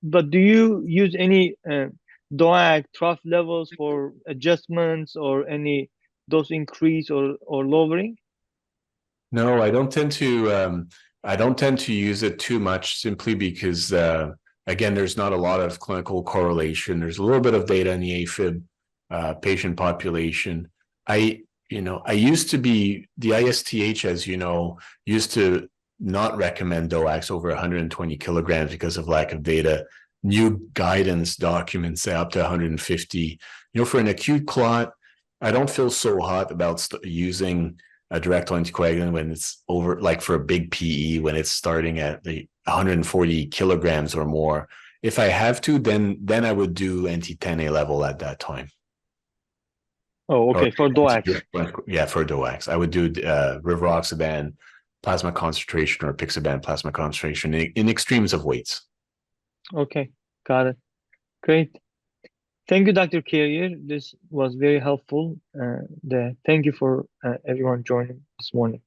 but do you use any DOAC trough levels for adjustments or any dose increase or lowering? No, I don't tend to use it too much, simply because again, there's not a lot of clinical correlation. There's a little bit of data in the AFib patient population. I used to be the ISTH, as you know, used to not recommend DOACs over 120 kilograms because of lack of data. New guidance documents say up to 150. For an acute clot, I don't feel so hot about using a direct anticoagulant when it's over, like for a big PE, when it's starting at the 140 kilograms or more. If I have to, then I would do NT10A level at that time. Oh, okay, for DOACs. Yeah, for DOACs. I would do rivaroxaban plasma concentration or apixaban plasma concentration in extremes of weights. Okay, got it. Great. Thank you, Dr. Carrier. This was very helpful. Thank you for everyone joining this morning.